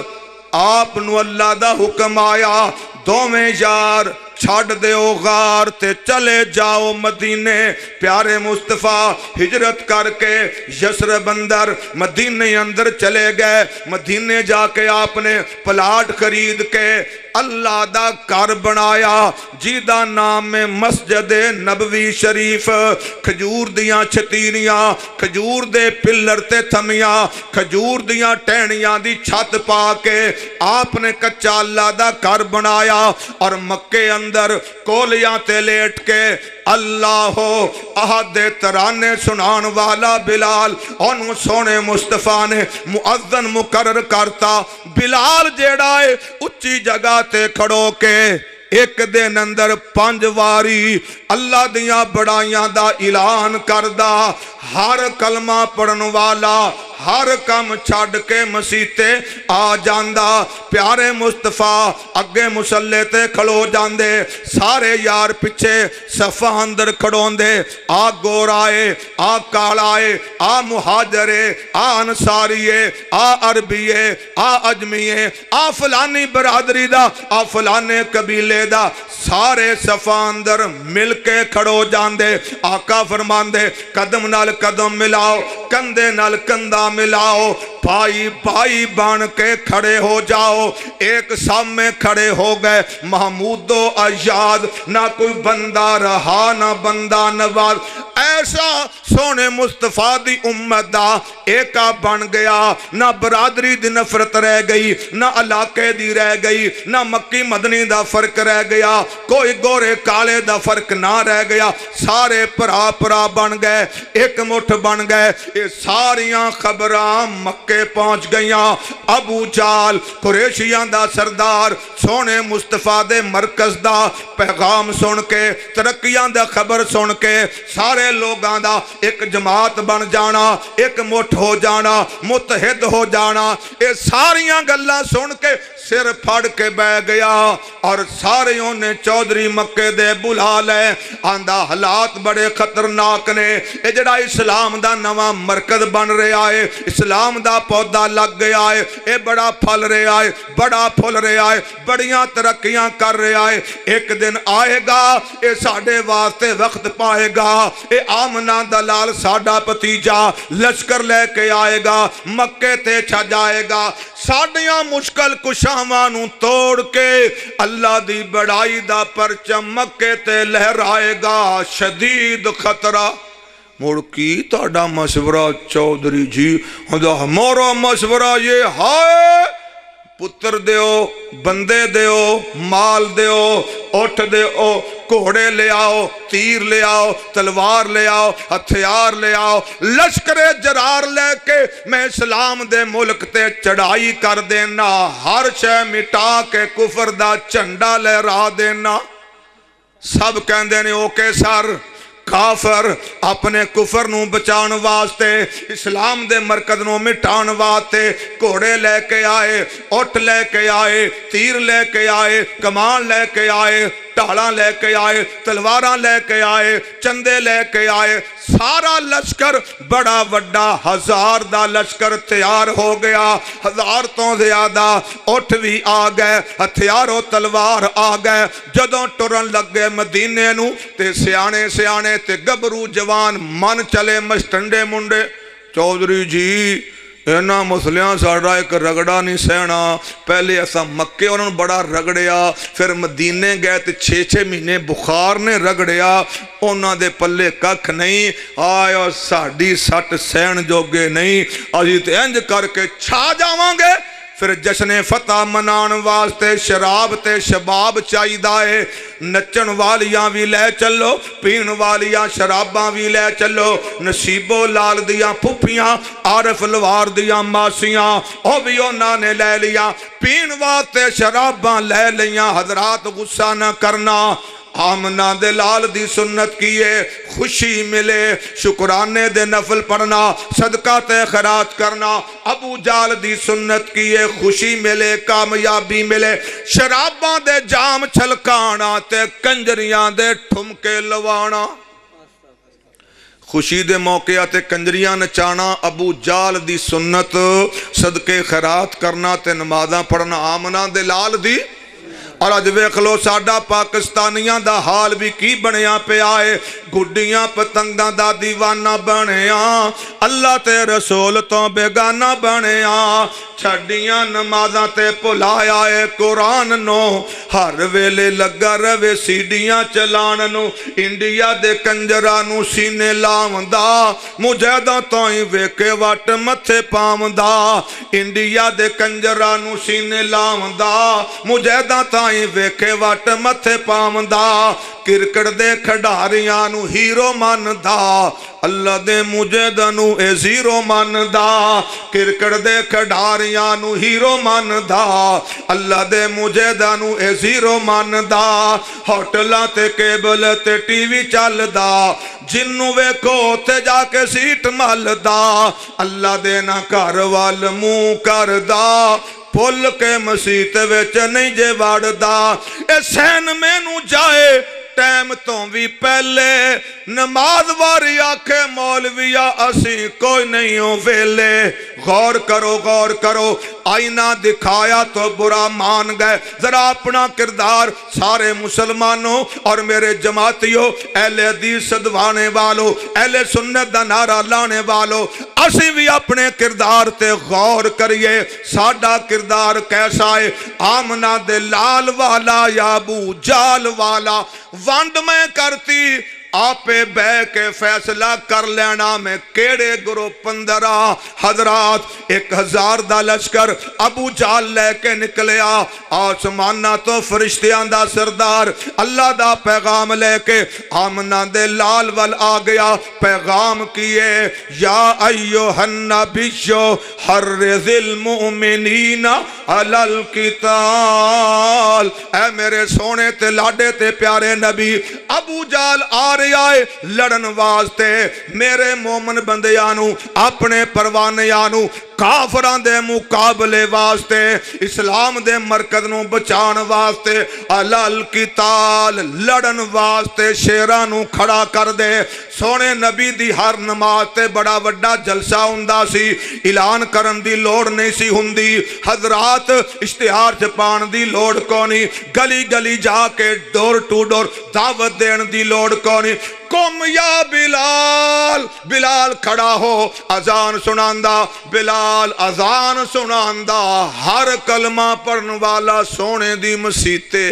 آپ نو اللہ دا حکم آیا، دوویں یار چھڑ دیو غار تے چلے جاؤ مدینے۔ پیارے مصطفیٰ ہجرت کر کے یسرب اندر مدینے اندر چلے گئے، مدینے جا کے آپ نے پلاٹ خرید کے اللہ دا گھر بنایا جیدہ نام مسجد نبوی شریف کھجور دیاں چھتیریاں کھجور دے پلر تے تھمیاں کھجور دیاں ٹہنیاں دی چھت پا کے آپ نے کچا اللہ دا گھر بنایا اور مکے اندر کولیاں تے لیٹ کے اللہ احد ترانے سنان والا بلال انہوں سونے مصطفیٰ نے مؤذن مقرر کرتا بلال جیڑا ہے اچھی جگہ تے کھڑو کے ایک دن اندر 5 واری اللہ دیاں بڑائیاں دا اعلان کردہ ہر کلمہ پڑھن والا ہر کم چھڑ کے مسیتے آ جاندہ پیارے مصطفیٰ اگے مسلح تے کھڑو جاندے سارے یار پچھے صفہ اندر کھڑون دے آ گورائے آ کالائے آ مہاجرے آ انصاریے آ عربیے آ اجمیے آ فلانی برادری دا آ فلانے قبیلے دا سارے صفہ اندر مل کے کھڑو جاندے آقا فرماندے قدم نال قدم ملاؤ کندے نال کندہ ملاؤ پائی پائی بان کے کھڑے ہو جاؤ ایک سب میں کھڑے ہو گئے محمود و عیاد نہ کوئی بندہ رہا نہ بندہ نواز ایسا سونے مصطفیٰ دی امت دا ایکا بن گیا نہ برادری دی نفرت رہ گئی نہ علاقے دی رہ گئی نہ مکی مدنی دا فرق رہ گیا کوئی گورے کالے دا فرق نہ رہ گیا سارے پرا پرا بن گئے ایک مٹھ بن گئے یہ ساریاں خبراں مکے پہنچ گئیاں ابو جال قریشیاں دا سردار سونے مصطفیٰ دے مرکز دا پیغام سن کے ترقیاں دا خبر سن کے سارے لوگاں دا ایک جماعت بن جانا ایک مٹھ ہو جانا متحد ہو جانا یہ ساریاں گلاں سن کے سر پھڑ کے بہ گیا اور ساریوں نے چودھری مکے دے بلا لے آندہ حالات بڑے خطرناک نے اے جڑا اسلام دا نواں مرکز بن رہا ہے اسلام دا پودا لگ گیا ہے اے بڑا پھل رہا ہے بڑا پھل رہا ہے بڑیاں ترقیاں کر رہا ہے ایک دن آئے گا اے ساڑھے واسطے وقت پائے گا اے آمنہ دلال ساڑھا پتیجا لشکر لے کے آئے گا مکے تے چھا جائے گا ساڑھیاں مشکل کشاوانوں توڑ کے اللہ دی بڑائی دا پرچم مکے تے لہرائے گا شدید خطرہ مڑکی تاڑا مشورہ چودھری جی ہمارا مشورہ یہ ہے پتر دیو بندے دیو مال دیو اٹھ دیو گھوڑے لے آؤ تیر لے آؤ تلوار لے آؤ ہتھیار لے آؤ لشکر جرار لے کے میں اسلام دے ملک تے چڑھائی کر دینا ہر شے مٹا کے کفر دا چنڈا لہرا دینا سب کہندے نے اوکے سر کافر اپنے کفر نو بچان واسطے اسلام دے مرکز نو مٹان واسطے گھوڑے لے کے آئے اٹھ لے کے آئے تیر لے کے آئے کمان لے کے آئے ٹالاں لے کے آئے تلواراں لے کے آئے چندے لے کے آئے سارا لشکر بڑا وڈا 1000 دا لشکر تیار ہو گیا 1000 تو زیادہ اٹھ بھی آ گئے ہتھیار و تلوار آ گئے جدوں ٹرن لگ گئے مدینے نو تے سیانے سیانے تے گبرو جوان من چلے مشٹنڈے منڈے چودھری جی اینا مسلیاں ساڑھا ایک رگڑا نہیں سہنا پہلے ایسا مکے انہوں نے بڑا رگڑیا پھر مدینے گئے تے 6 مہینے بخار نے رگڑیا انہوں دے پلے ککھ نہیں آیا ساڑھی سٹ سہن جوگے نہیں عزیت انج کر کے چھا جاواں گے پھر جشن فتح منان واسطے شراب تے شباب چاہی دائے نچن والیاں بھی لے چلو پین والیاں شراباں بھی لے چلو نصیبو لال دیاں پھپیاں عارف لوار دیاں ماسیاں او بھی انہوں نے لے لیا پین واسطے شراباں لے لیاں حضرات غصہ نہ کرنا آمنہ دے لال دی سنت کیے خوشی ملے شکرانے دے نفل پڑھنا صدقہ تے خیرات کرنا ابو جال دی سنت کیے خوشی ملے کامیابی ملے شراباں دے جام چھلکانا تے کنجریاں دے ٹھمکے لوانا خوشی دے موقع تے کنجریاں نچانا ابو جال دی سنت صدقے خیرات کرنا تے نمازاں پڑھنا آمنہ دے لال دی اور اج ویکھ لو ساڈا پاکستانیاں دا حال بھی کی بنیا پیا ہے گڈیاں پتنگاں دا دیوانہ بنیا اللہ تے رسول تو بیگانہ بنیا چھڈیاں نمازاں تے بھلایا ہے قرآن نو ہر ویلے لگا روے سیڈیاں چلان نو انڈیا دے کنجراں نو سینے لاوندا مجاہداں تو ہی ویکھے وٹ متھے پاوندا انڈیا دے کنجراں نو سینے لاوندا مجاہداں تو ہی ویکھے وٹ متھے پاوندا کرکٹ دے کھڈاریاں نو ہیرو مندا اللہ دے مجاہداں نو اے زیرو مندا کرکٹ دے کھڈاریاں نو ہیرو مندا اللہ دے مجاہداں نو اے زیرو مندا ہوٹلاں تے کیبل تے ٹی وی چلدا جنوں ویکھو تے جا کے سیٹ ملدا اللہ دے نہ گھر وال منہ کردا پھل کے مسیت وچ نہیں جے وڑدا اے سین مینوں جائے ٹائم تو بھی پہلے نماز واری آکھے مولویا اسی کوئی نہیں ہو ویلے غور کرو آئینہ دکھایا تو برا مان گئے ذرا اپنا کردار سارے مسلمانوں اور میرے جماعتیوں اہل حدیث صدوانے والوں اہل سنت دا نعرہ لانے والوں اسی بھی اپنے کردار تے غور کریے ساڈا کردار کیسا ہے آمنہ دے لال والا یا ابو جال والا وانڈ میں کرتی آپے بے کے فیصلہ کر لینا میں کیڑے گروہ 15 حضرات 1000 دا لشکر ابو جال لے کے نکلیا آسمانہ تو فرشتیاں دا سردار اللہ دا پیغام لے کے آمنہ دے لال وال آ گیا پیغام کیے یا ایوہ النبیو حرز المؤمنین علی القتال اے میرے سونے تے لاڈے تے پیارے نبی ابو جال آ آئے لڑن واسطے میرے مومن بندیانو اپنے پروانیانو کافران دے مقابلے واسطے اسلام دے مرکز نو بچان واسطے علال قتال لڑن واسطے شیرانو کھڑا کر دے سونے نبی دی ہر نماز تے بڑا وڈا جلسہ ہوندا سی اعلان کرن دی لوڑ نہیں سی ہوندی حضرات اشتہار چھپان دی لوڑ کونی گلی گلی جا کے ڈور ٹو ڈور دعوت دین دی لوڑ کونی کم یا بلال بلال کھڑا ہو اذان سناندا بلال اذان سناندا ہر کلمہ پڑھن والا سونے دی مسیتے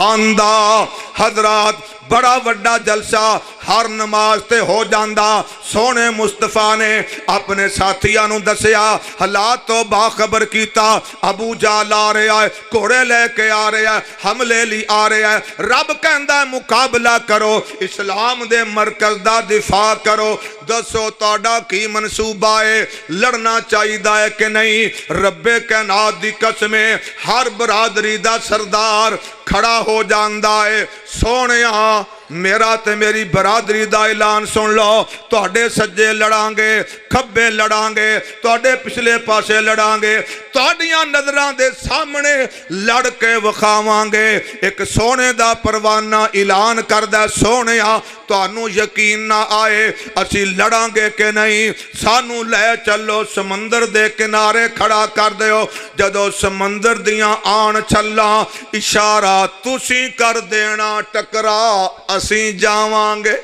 آندہ حضرات بڑا وڈا جلسہ ہر نماز تے ہو جاندہ سونے مصطفیٰ نے اپنے ساتھیاں نو دسیا حالات تو باخبر کیتا ابو جال آ رہا ہے کوڑے لے کے آ رہا ہے حملے لی آ رہا ہے رب کہندہ ہے مقابلہ کرو اسلام دے مرکز دا دفاع کرو دسو تاڑا کی منصوبہ ہے لڑنا چاہی دا ہے کہ نہیں رب کائنات دی قسمیں ہر برادری دا سردار کھڑا ہو جاندہ ہے سونیاں میرا تے میری برادری دا اعلان سن لو تواڈے سجے لڑانگے کھبے لڑانگے تواڈے پچھلے پاسے لڑانگے تواڈیاں نظراں دے سامنے لڑ کے وکھاوانگے ایک سونے دا پروانہ اعلان کردہ سونیاں تانوں یقین نہ آئے اسی لڑانگے کہ نہیں سانوں لے چلو سمندر دے کنارے کھڑا کر دیو جدو سمندر دیاں آن چلا اشارہ تسی کر دینا ٹکرا اسی جاوانگے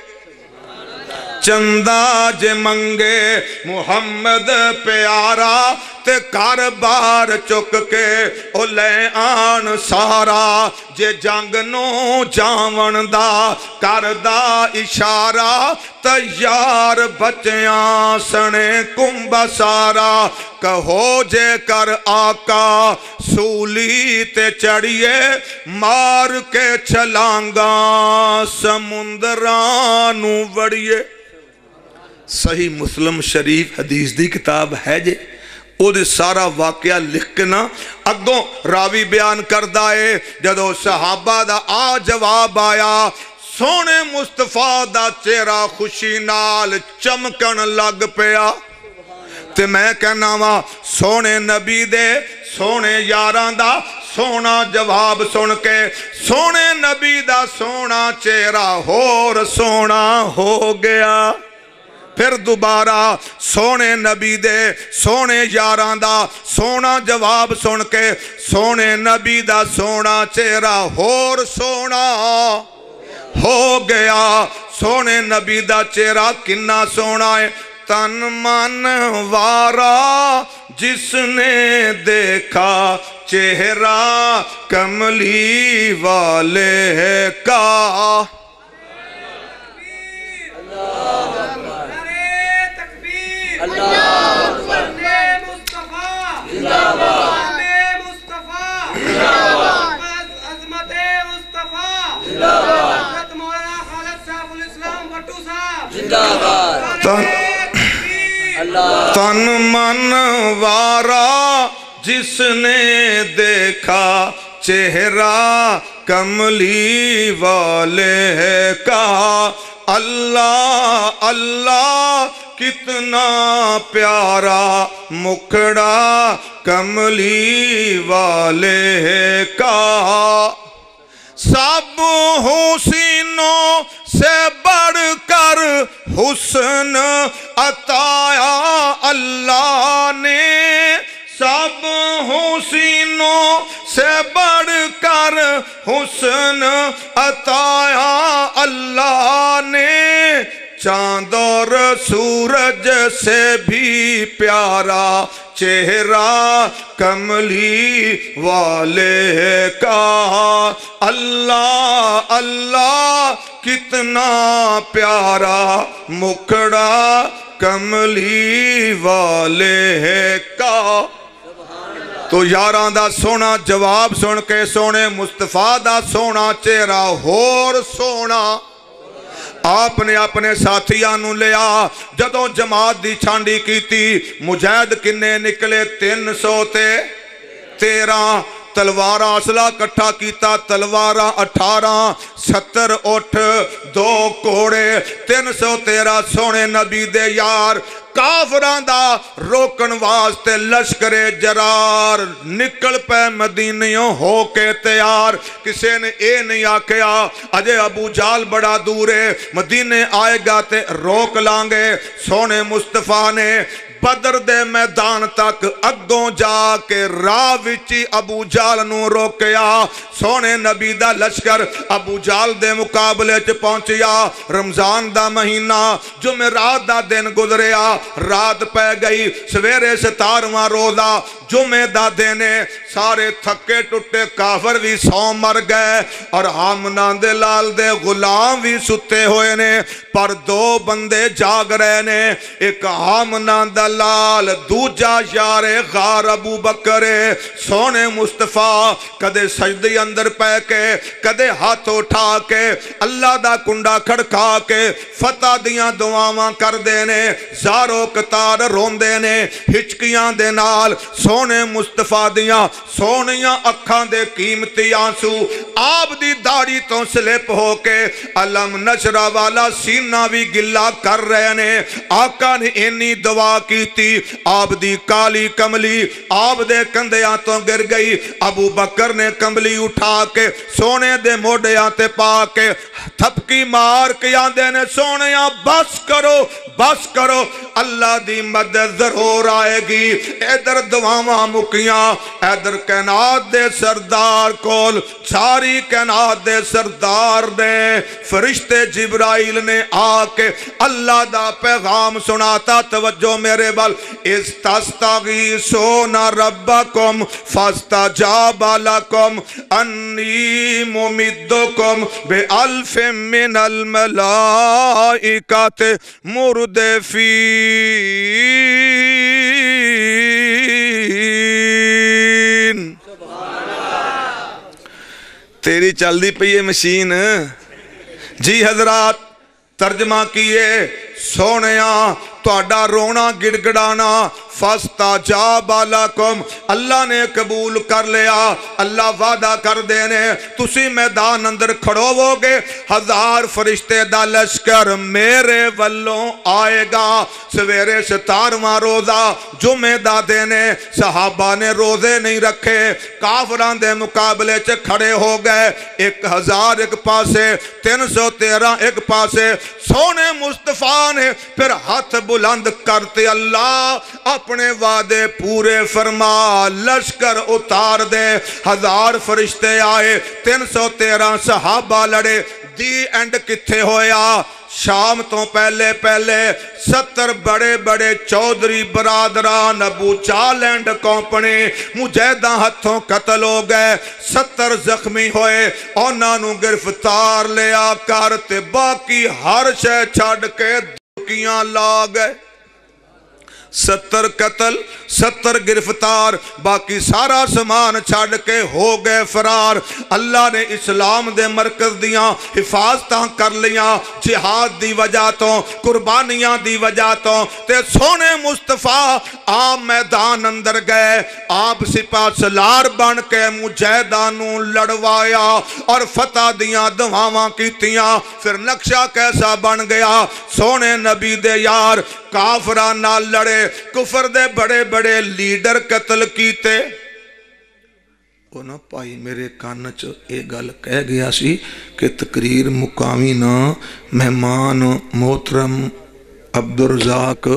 چندہ جے منگے محمد پیارا تے کاربار چک کے او لے آن سارا جے جنگ نو جاون دا کردہ اشارہ تیار بچیاں سنے کمبا سارا کہو جے کر آقا سولی تے چڑھیے مار کے چھلانگا سمندرانو وڑیے صحیح مسلم شریف حدیث دی کتاب ہے جے او دے سارا واقعہ لکھنا اگوں راوی بیان کردہ ہے جدو صحابہ دا آ جواب آیا سونے مصطفیٰ دا چہرہ خوشی نال چمکن لگ پیا تے میں کہنا وا سونے نبی دے سونے یاران دا سونا جواب سن کے سونے نبی دا سونا چہرہ ہور سونا ہو گیا پھر دوبارہ سونے نبی دے سونے یاراں دا سونا جواب سن کے سونے نبی دا سونا چہرہ ہور سونا ہو گیا. سونے نبی دا چہرہ کنا سونا ہے. تن من وارا جس نے دیکھا چہرہ کملی والے کا. تن من وارا جس نے دیکھا چہرہ کملی والے کا. اللہ اللہ کتنا پیارا مکھڑا کملی والے کا. سب حسینوں سے بڑھ کر حسن عطایا اللہ نے. سب حسینوں سے بڑھ کر حسن عطایا اللہ نے. چاند اور سورج سے بھی پیارا چہرہ کملی والے کا. اللہ اللہ کتنا پیارا مکھڑا کملی والے کا. تو یاراں دا سونا جواب سن کے سونے مصطفیٰ دا سونا چہرہ ہور سونا. آپ نے اپنے ساتھیاں نو لیا. جدوں جماعت دی چھانڈی کیتی مجاہد کنے نکلے 313. تلوارہ اسلحہ کٹھا کیتا تلوارہ 18 70 اٹھ 2 کوڑے 313. سونے نبی دے یار کافران دا روکن واسطے لشکر جرار نکل پہ مدینیوں ہو کے تیار. کسے نے اے نہیں آکھیا اجے ابو جال بڑا دور ہے مدینے آئے گا تے روک لانگے. سونے مصطفیٰ نے بدر دے میدان تک اگوں جا کے راہ وچی ابو جال نو روکیا. سونے نبی دا لشکر ابو جال دے مقابلے چ پہنچیا. رمضان دا مہینہ جمعرات دا دن گزریا. رات پہ گئی سویرے 17واں روزہ جمعے دا دینے. سارے تھکے ٹوٹے کافر بھی سو مر گئے اور آمنہ دے لال دے غلام بھی ستے ہوئے نے. پر 2 بندے جاگ رہے نے. ایک آمنہ دا لال دوجا یار غار ابو بکر. سونے مصطفیٰ کدے سجدی اندر پہ کے کدے ہاتھ اٹھا کے اللہ دا کنڈا کھڑکا کے فتح دیاں دعاواں کر دینے. زارو قطار رون دینے ہچکیاں دے نال. سونے مصطفیٰ دیاں سونیاں اکھاں دے قیمتی آنسو آپ دی داڑھی تو سلپ ہو کے علم نشرہ والا سینہ بھی گلہ کر رہے نے. آقا نے اینی دعا کی تھی آپ دی کالی کملی آپ دے کندیاں تو گر گئی. ابو بکر نے کملی اٹھا کے سونے دے موڑیاں تے پا کے تھپکی مار کے آندے نے سونیاں بس کرو اللہ دی مدد ضرور آئے گی. ادھر دعاواں مکیاں ادھر کائنات دے سردار کول. ساری کائنات دے سردار نے فرشتے جبرائیل نے آ کے اللہ دا پیغام سناتا. توجہ میرے بل استستغیثون ربکم فاستجاب لکم انی ممدکم بألف من الملائکۃ مردفین. تیری چل دی پئی مشین. جی حضرات ترجمہ کیے سونیاں ਤੁਹਾਡਾ ਰੋਣਾ ਗਿੜਗੜਾਣਾ فَاسْتَجَابَ لَكُمْ اللہ نے قبول کر لیا اللہ وعدہ کر دینے تسی میدان اندر کھڑو گے 1000 فرشتے دا لشکر میرے والوں آئے گا سویرے 17واں روزہ جمعہ دا دینے صحابہ نے روزے نہیں رکھے کافران دے مقابلے چ کھڑے ہو گئے 1000 ایک پاسے 313 ایک پاسے سونے مصطفیٰ نے پھر ہاتھ بلند کرتے اللہ اپنے وعدے پورے فرما لشکر اتار دے 1000 فرشتے آئے 313 صحابہ لڑے دی اینڈ کتھے ہویا شام تو پہلے 70 بڑے بڑے چودھری برادران ابو چال اینڈ کمپنی مجاہداں ہتھوں قتل ہو گئے 70 زخمی ہوئے انہوں گرفتار لیا کرتے باقی ہر شے چھڑ کے دھکیاں لا گئے 70 قتل 70 گرفتار باقی سارا سامان چھڑ کے ہو گئے فرار اللہ نے اسلام دے مرکز دیاں حفاظتاں کر لیاں جہاد دی وجہ تو قربانیاں دی وجہ تو تے سونے مصطفیٰ آپ میدان اندر گئے آپ سپاہ سالار بن کے مجاہدانوں لڑوایا اور فتح دیاں دعاواں کیتیاں پھر نقشہ کیسا بن گیا سونے نبی دے یار کافران نال لڑے کفر دے بڑے بڑے لیڈر قتل کیتے اونا پائی میرے کانچ ایک گل کہہ گیا سی کہ تقریر مقامی نا مہمان محترم عبدالرزاق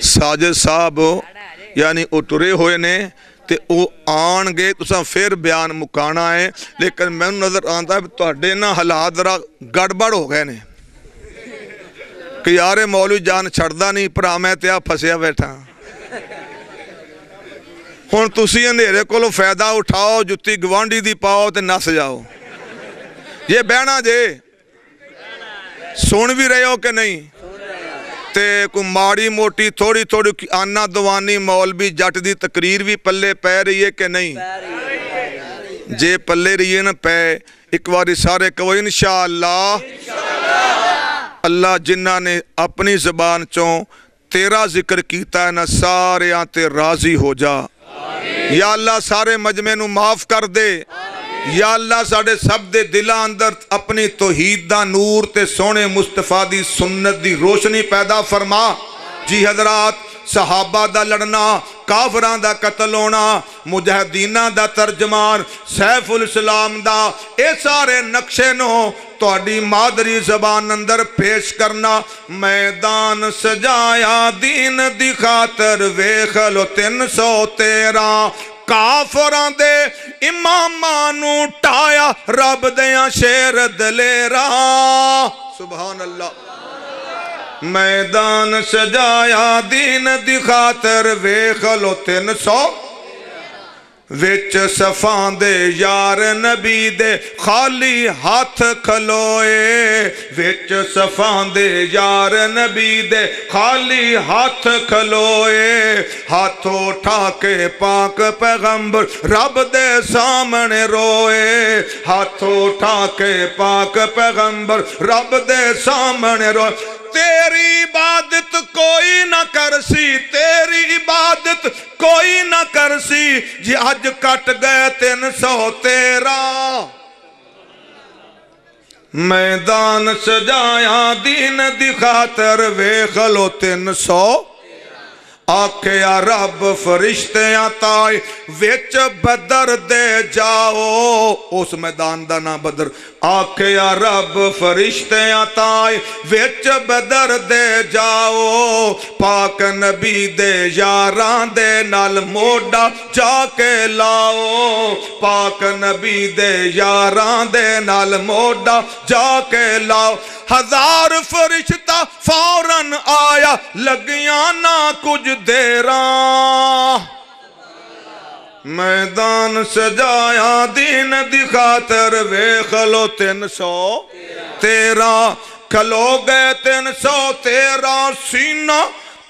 ساجد صاحب یعنی اترے ہوئے نے تے او آن گے تساں پھر بیان مکانا ہے لیکن میں نظر آندا ہے تہاڈے نا حالات ذرا گڑبڑ ہو گئے نے کہ یارے مولوی جان چھڑدا نہیں پرا میں تے آ پھسیا بیٹھا ہن تسی اندھیرے کولو فائدہ اٹھاؤ جتی گوانڈی دی پاؤ تے نس جاؤ یہ بہنا جے سن بھی رہے ہو کہ نہیں تے کوئی ماڑی موٹی تھوڑی تھوڑی آنا دوانی مولوی جٹ دی تقریر بھی پلے پہ رہی ہے کہ نہیں جے پلے رہی ہے نا پہ ایک باری سارے کہو انشاءاللہ اللہ جنہ نے اپنی زبان چوں تیرا ذکر کیتا ہے نا سارے آتے راضی ہو جا یا اللہ سارے مجمع نو معاف کر دے یا اللہ ساڑے سب دے دلہ اندر اپنی توحید دا نور تے سونے مصطفیٰ دی سنت دی روشنی پیدا فرما جی حضرات صحابہ دا لڑنا کافران دا قتل ہونا مجاہدینہ دا ترجمان سیف الاسلام دا اے سارے نقشے نو توڑی مادری زبان اندر پیش کرنا میدان سجایا دین دی خاطر ویخلو 313 کافران دے امامانو ٹایا رب دیاں شیر دلیرا سبحان اللہ میدان سجایا دین دی خاطر ویخلو 300 وچ صفان دے یار نبی دے خالی ہاتھ کھلوئے وچ صفان دے یار نبی دے خالی ہاتھ کھلوئے ہاتھ اٹھا کے پاک پیغمبر رب دے سامنے روئے ہاتھ اٹھا کے پاک پیغمبر رب دے سامنے روئے تیری عبادت کوئی نہ کرسی تیری عبادت کوئی نہ کرسی جی آج کٹ گئے 313 میدان سجایا دین دی خاطر ویخلو 300 آکھیا رب فرشتیاں تائی ویچ بدر دے جاؤ اس میدان دا نا بدر آکھیا رب فرشتیاں تائی ویچ بدر دے جاؤ پاک نبی دے یاران دے نال موڈا جا کے لاؤ پاک نبی دے یاران دے نال موڈا جا کے لاؤ 1000 فرشتہ فوراً آیا لگیاں نہ کچھ دیراں میدان سجایا دین دی خاطر ویخلو 313 کھلو گئے 313 سینہ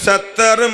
70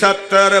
70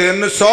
300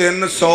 300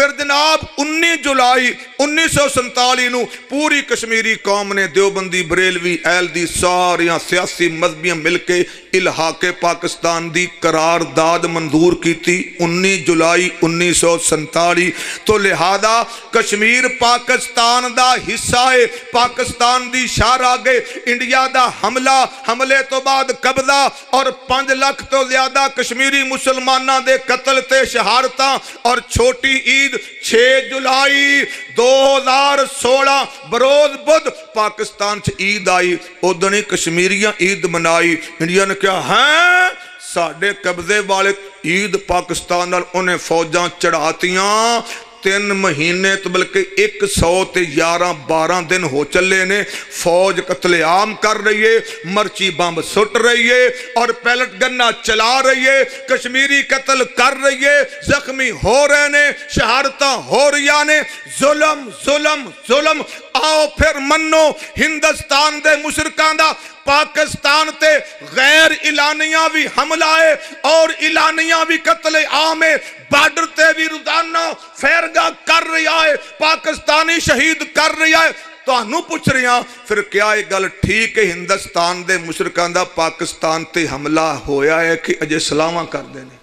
پھر جناب 19 جولائی 1947 نو پوری کشمیری قوم نے دیوبندی بریلوی اہل دی ساریاں سیاسی مذہبیاں مل کے الحاق پاکستان دی قرارداد منظور کی تھی 19 جولائی 1947. تو لہذا کشمیر پاکستان دا حصہ ہے. پاکستان دی شار آگے انڈیا دا حملے تو بعد قبضہ اور 5 لاکھ تو زیادہ کشمیری مسلمانہ دے قتل تے شہادتاں اور چھوٹی عید 6 جولائی 2016 بروز بدھ پاکستان سے عید آئی. ادھنی کشمیریاں عید منائی. انڈیا نے کیا ہیں ساڑھے قبضے والے عید پاکستان نال انہیں فوجاں چڑھاتیاں 3 مہینے تو بلکہ 111-12 دن ہو چلے نے. فوج قتل عام کر رہی ہے, مرچی بم سٹ رہی ہے اور پیلٹ گنہ چلا رہی ہے, کشمیری قتل کر رہی ہے, زخمی ہو رہے نے, شہادتاں ہو رہی نے. ظلم ظلم ظلم. آؤ پھر منو ہندوستان دے مشرکان دا پاکستان تے غیر اعلانیہ بھی حملہ ہے اور اعلانیہ بھی قتل عام ہے. بارڈر تے بھی روزانہ فیرگاہ کر رہا ہے, پاکستانی شہید کر رہا ہے. تو انہوں پوچھ رہے ہیں پھر کیا یہ گل ٹھیک ہے ہندوستان دے مشرکان دا پاکستان تے حملہ ہویا ہے کہ اجے سلامہ کر دینے؟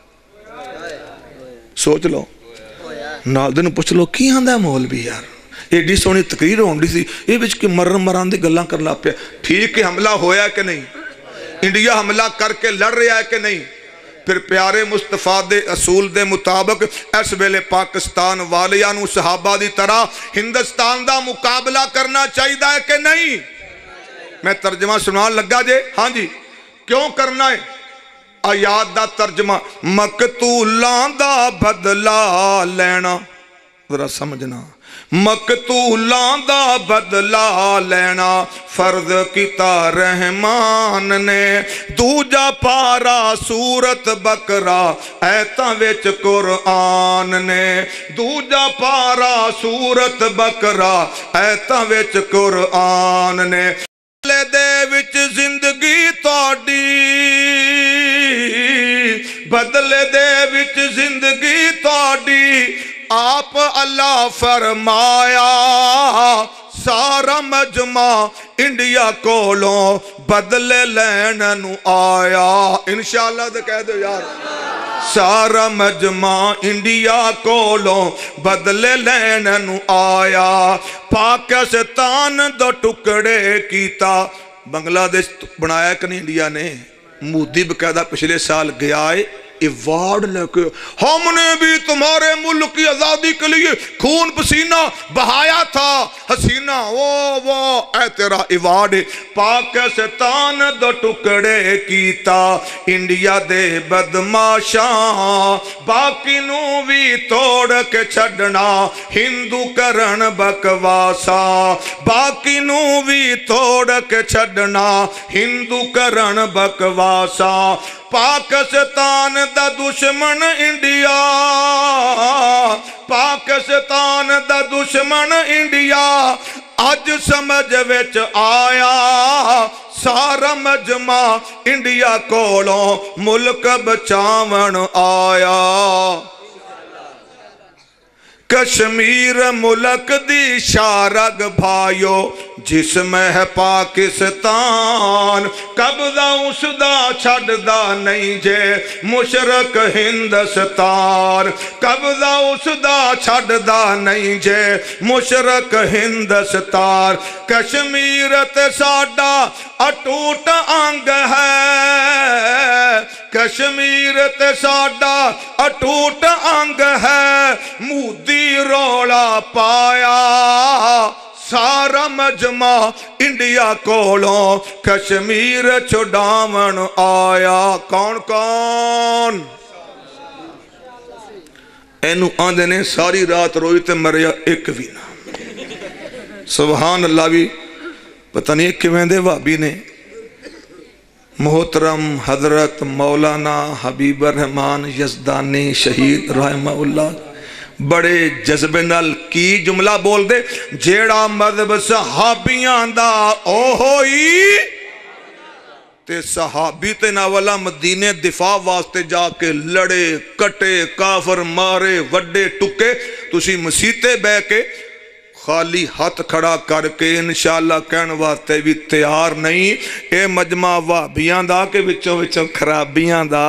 سوچ لو نال دن پوچھ لو کی آندہ ہے مولوی یار ایڈی سونی تقریر ہوندی سی یہ بچ کے مران دے گلاں کر لا پیا. ٹھیک ہے حملہ ہویا ہے کہ نہیں؟ انڈیا حملہ کر کے لڑ رہا ہے کہ نہیں؟ پھر پیارے مصطفیٰ دے اصول دے مطابق اس ویلے پاکستان والیانو صحابہ دی طرح ہندوستان دا مقابلہ کرنا چاہیے ہے کہ نہیں؟ میں ترجمہ سنان لگا جے. ہاں جی کیوں کرنا ہے؟ آیات دا ترجمہ مقتولاں دا بدلہ لینا. ذرا سمجھنا مقتولاں دا بدلہ لینا فرض کیتا رحمان نے. دوجا پارا سورت بقرہ ایتاں وچ قرآن نے. دوجا پارا سورت بقرہ ایتاں وچ قرآن نے. بدلے دے وچ زندگی تہاڈی بدلے دے وچ زندگی تہاڈی آپ اللہ فرمایا سارا مجمع انڈیا کولوں بدلے لیننو آیا. انشاءاللہ دے کہہ دو یار سارا مجمع انڈیا کولوں بدلے لیننو آیا. پاکستان دو ٹکڑے کیتا. بنگلہ دیش بنایا کہ نہیں انڈیا نے؟ مودی بقیدہ پچھلے سال گیا ہے ایوارڈ لے کے ہم نے بھی تمہارے ملک کی آزادی کے لیے خون پسینہ بہایا تھا حسینہ وہ اے تیرا ایوارڈ. پاکستان دو ٹکڑے کیتا انڈیا دے بدماشاں باقی نو بھی توڑ کے چھڑنا ہندو کرن بکواسا. باقی نو بھی توڑ کے چھڑنا ہندو کرن بکواسا. پاکستان دا دشمن انڈیا پاکستان دا دشمن انڈیا اج سمجھ وچ آیا سارا مجمع انڈیا کولوں ملک بچاون آیا. کشمیر ملک دی شارگ بھائیو جس میں ہے پاکستان قبضہ اس دا چھڑ دا نہیں جے مشرق ہندوستان. قبضہ اس دا چھڑ دا نہیں جے مشرق ہندوستان. کشمیر تے ساڈا اٹوٹ انگ ہے کشمیر تے ساڈا اٹوٹ انگ ہے. مودی رولا پایا سارا مجمع انڈیا کولوں کشمیر چھڑاون آیا. کون کون اینو آندے نے ساری رات روئی تے مریا ایک بھی نہ. سبحان اللہ. بھی پتہ نہیں ایک ویندے وابی نے محترم حضرت مولانا حبیب الرحمن یزدانی شہید رحمہ اللہ بڑے جذبے نال کی جملہ بول دے جیڑا مذہب صحابیاں دا او ہوئی تے صحابی تے ناولا مدینے دفاع واسطے جا کے لڑے کٹے کافر مارے وڈے ٹکے تسی مسیتے بے کے خالی ہاتھ کھڑا کر کے انشاءاللہ کہن واسطے بھی تیار نہیں. اے مجمع وہابیاں دا کہ وچوں وچوں خرابیاں دا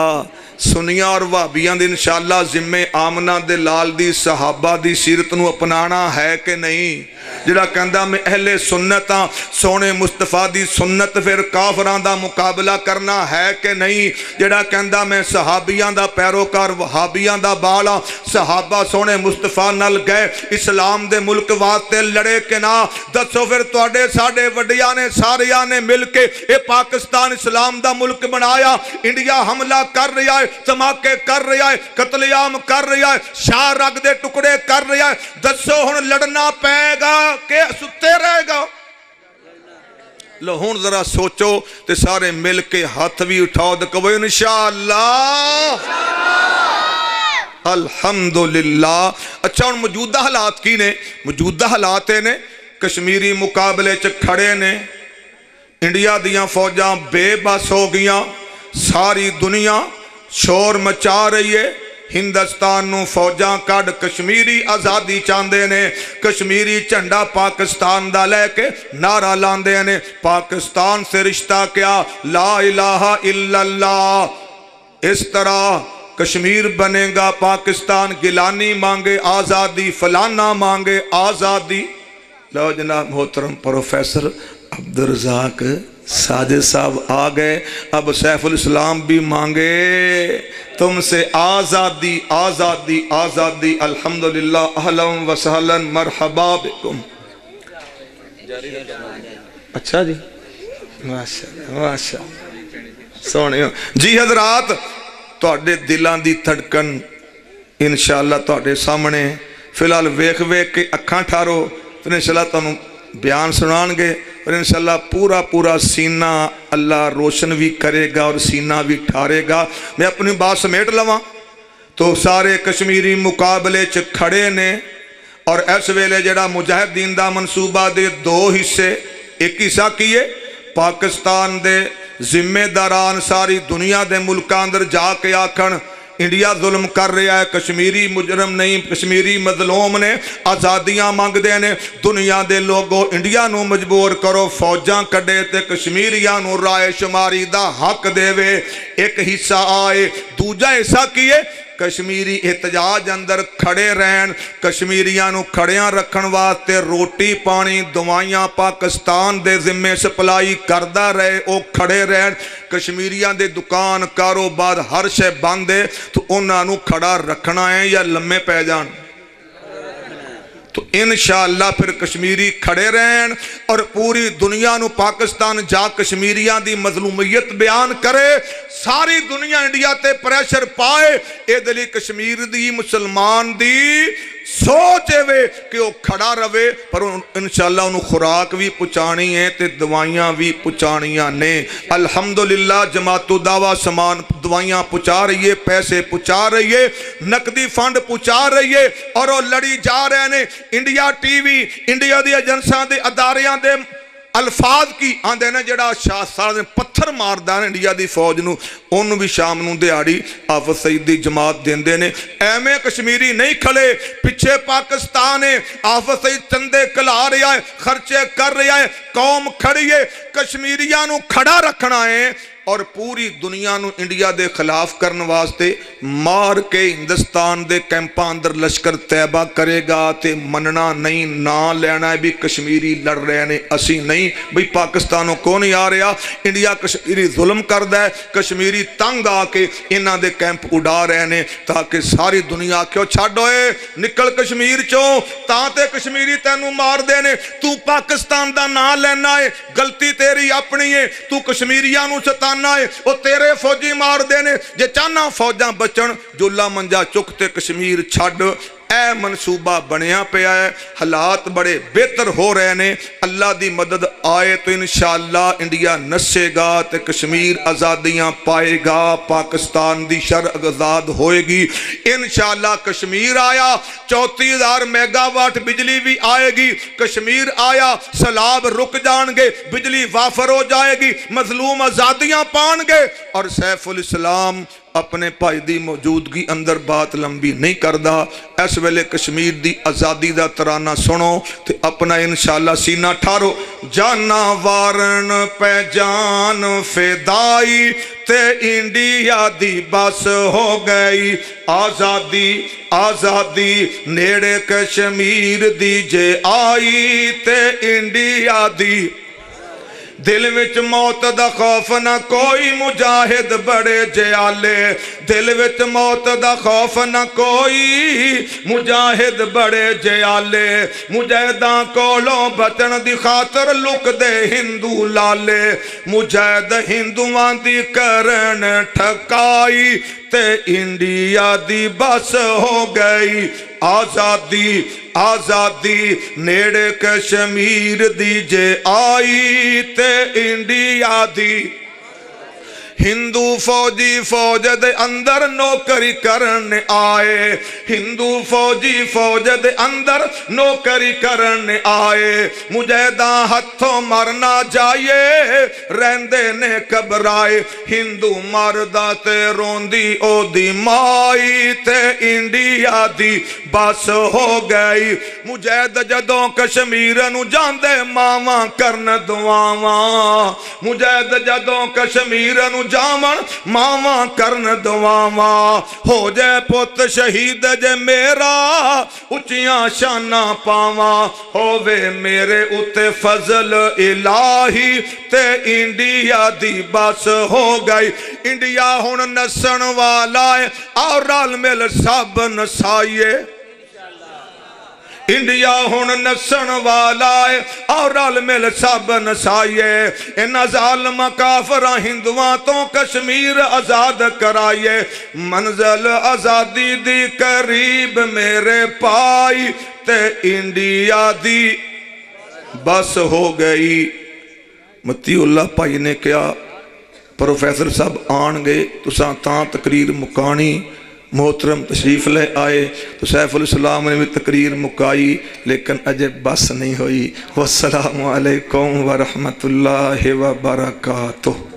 سنیاں اور وہابیاں دے انشاءاللہ ذمہ آمنہ دے لال دی صحابہ دی سیرت نو اپنانا ہے کہ نہیں؟ جڑا کہندا میں اہل سنت ہاں سونے مصطفیٰ دی سنت پھر کافراں دا مقابلہ کرنا ہے کہ نہیں؟ جڑا کہندا میں صحابیاں دا پیروکار وہابیاں دا بالا صحابہ سونے مصطفیٰ نال گئے اسلام دے ملک واسطے لڑے کہ نہ دسو پھر تواڈے ساڈے وڈیاں نے ساریاں نے مل کے اے پاکستان اسلام دا ملک بنایا. انڈیا حملہ کر رہا ہے دھماکے کر رہا ہے قتل عام کر رہا ہے شاہ رگ دے ٹکڑے کر رہا ہے. دسو ہن لڑنا پے گا کہ ستے رہے گا؟ لو ہن ذرا سوچو تے سارے مل کے ہاتھ بھی اٹھاؤ تے کہو انشاءاللہ الحمدللہ. اچھا ہن موجودہ حالات کی نے؟ موجودہ حالات نے کشمیری مقابلے چ کھڑے نے انڈیا دیاں فوجاں بے بس ہو گیاں ساری دنیا شور مچا رہی ہے. ہندوستان نو فوجاں کڈ کشمیری آزادی چاہندے نے کشمیری جھنڈا پاکستان دا لے کے نعرہ لاندے نے پاکستان سے رشتہ کیا لا الہ الا اللہ. اس طرح کشمیر بنے گا پاکستان گیلانی مانگے آزادی فلانا مانگے آزادی. لو جناب محترم پروفیسر عبدالرزاق ساجد صاحب آ گئے اب سیف الاسلام بھی مانگے تم سے آزادی آزادی آزادی. الحمدللہ اہلا و سہلا مرحبا بکم. اچھا جی ماشاءاللہ ماشاءاللہ سونے جی حضرات تواڈے دلان دی دھڑکن انشاءاللہ تواڈے سامنے فی الحال ویکھ ویکھ کے اکھاں ٹھارو تو انشاءاللہ تانوں بیان سنان گے اور انشاءاللہ پورا پورا سینہ اللہ روشن بھی کرے گا اور سینہ بھی ٹھارے گا. میں اپنی بات سمیٹ لواں تو سارے کشمیری مقابلے چ کھڑے نے اور اس ویلے جڑا مجاہدین دا منصوبہ دے دو حصے ایک حصہ کیے پاکستان دے ذمہ داران ساری دنیا دے ملکاں اندر جا کے آکھن انڈیا ظلم کر رہا ہے کشمیری مجرم نہیں کشمیری مظلوم نے آزادیاں مانگ دے نے دنیا دے لوگوں انڈیا نو مجبور کرو فوجاں کڈے تے کشمیریاں نو رائے شماری دا حق دے وے. ایک حصہ آئے دوجا حصہ کیے کشمیری احتجاج اندر کھڑے رہن کشمیریاں نو کھڑیاں رکھن واسطے روٹی پانی دوائیاں پاکستان دے ذمے سپلائی کردہ رہے او کھڑے رہن کشمیریاں دے دکان کاروبار ہر شے بند ہے تو انہاں نو کھڑا رکھنا ہے یا لمے پہ جان تو انشاءاللہ پھر کشمیری کھڑے رہن اور پوری دنیا نو پاکستان جا کشمیریاں دی مظلومیت بیان کرے ساری دنیا انڈیا تے پریشر پائے اے دلی کشمیر دی مسلمان دی سوچے وے کہ وہ کھڑا روے پر انشاءاللہ انہوں خوراک بھی پچانی ہے تے دوائیاں بھی پچانیاں نے. الحمدللہ جماعت دعویٰ سامان دوائیاں پچا رہی ہے پیسے پچا رہی ہے نقدی فنڈ پچا رہی ہے اور وہ لڑی جا رہے ہیں. انڈیا ٹی وی انڈیا دی ایجنساں دے اداریاں دے الفاظ کی آندے نے جڑا شاہ سارا دن پتھر ماردان انڈیا دی فوج نو انہوں بھی شام نو دیاری آفت سعید دی جماعت دیندے نے. ایمیں کشمیری نہیں کھلے پچھے پاکستان ہے آفت سعید چندے کلا رہا ہے خرچے کر رہا ہے قوم کھڑی ہے کشمیریاں نو کھڑا رکھنا ہے اور پوری دنیا نو انڈیا دے خلاف کرن واسطے مار کے ہندوستان دے کیمپاں اندر لشکر طیبہ کرے گا تے مننا نہیں نہ لینا ہے بھی کشمیری لڑ رہے ہیں اسی نہیں بھئی پاکستانوں کو نہیں آ رہا انڈیا کشمیری ظلم کردہ ہے کشمیری تنگ آ کے انہاں دے کیمپ اڑا رہے ہیں تاکہ ساری دنیا کیوں چھاڑوئے نکل کشمیر چوں تاں تے کشمیری تینوں مار دینے تو پاکستان دا نہ لینا ہے گلتی تیری اپنی ہے تو کشمیریاں نو ستانا وہ تیرے فوجی مار دینے جے چاہنا فوجاں بچن جلا منجا چکتے کشمیر چھڑ اے منصوبہ بنیا پیا ہے، حالات بڑے بہتر ہو رہے ہیں، اللہ دی مدد آئے تو انشاءاللہ انڈیا نسے گا تے کشمیر آزادیاں پائے گا، پاکستان دی شرع آزاد ہوئے گی انشاءاللہ۔ کشمیر آیا 34,000 میگا واٹ بجلی بھی آئے گی، کشمیر آیا سیلاب رک جان گے، بجلی وافر ہو جائے گی، مظلوم آزادیاں پان گے، اور سیف الاسلام اپنے پائی دی موجودگی اندر بات لمبی نہیں کردہ۔ اس ویلے کشمیر دی آزادی دا ترانہ سنو تے اپنا انشاءاللہ سینہ ٹھارو۔ جانا وارن پہ جان فدائی تے انڈیا دی بس ہو گئی، آزادی آزادی نیڑے کشمیر دی جے آئی تے انڈیا دی۔ دل وچ موت دا خوف نہ کوئی مجاہد بڑے جیالے، دل وچ موت دا خوف نہ کوئی مجاہد بڑے جیالے، مجاہداں کولوں بچن دی خاطر لک دے ہندو لالے، مجاہد ہندوان دی کرن ٹھکائی تے انڈیا دی بس ہو گئی، آزادی آزادی نیڑے کشمیر دی جے آئی تے انڈیا دی۔ ہندو فوجی فوج دے اندر نوکری کرنے آئے، ہندو فوجی فوج دے اندر نوکری کرنے آئے، مجاہداں ہتھوں مرنا جائے رہندے نے گھبرائے، ہندو مردہ تے روندی او دی مائی تے انڈیا دی بس ہو گئی۔ مجاہد جدوں کشمیر نو جاندے ماواں کرن دعاواں، مجاہد جدوں کشمیر نو جامن ماواں کرن دعاواں، ہو جائے پت شہید جے میرا اچیاں شانہ پاواں، ہووے میرے اتے فضل الہی تے انڈیا دی بس ہو گئی۔ انڈیا ہن نسن والا ہے اور رل مل سب نسائیے، انڈیا ہن نسن والا ہے اور رل مل سب نسائیے، ان ظالم کافراں ہندواں تو کشمیر آزاد کرائیے، منزل آزادی دی قریب میرے پائی تے انڈیا دی بس ہو گئی۔ متی اللہ پائی نے کیا پروفیسر صاحب آن گئے تو تاں تقریر مکانی، محترم تشریف لے آئے تو سیف الاسلام نے بھی تقریر مکائی لیکن اجے بس نہیں ہوئی۔ والسلام علیکم ورحمت اللہ وبرکاتہ۔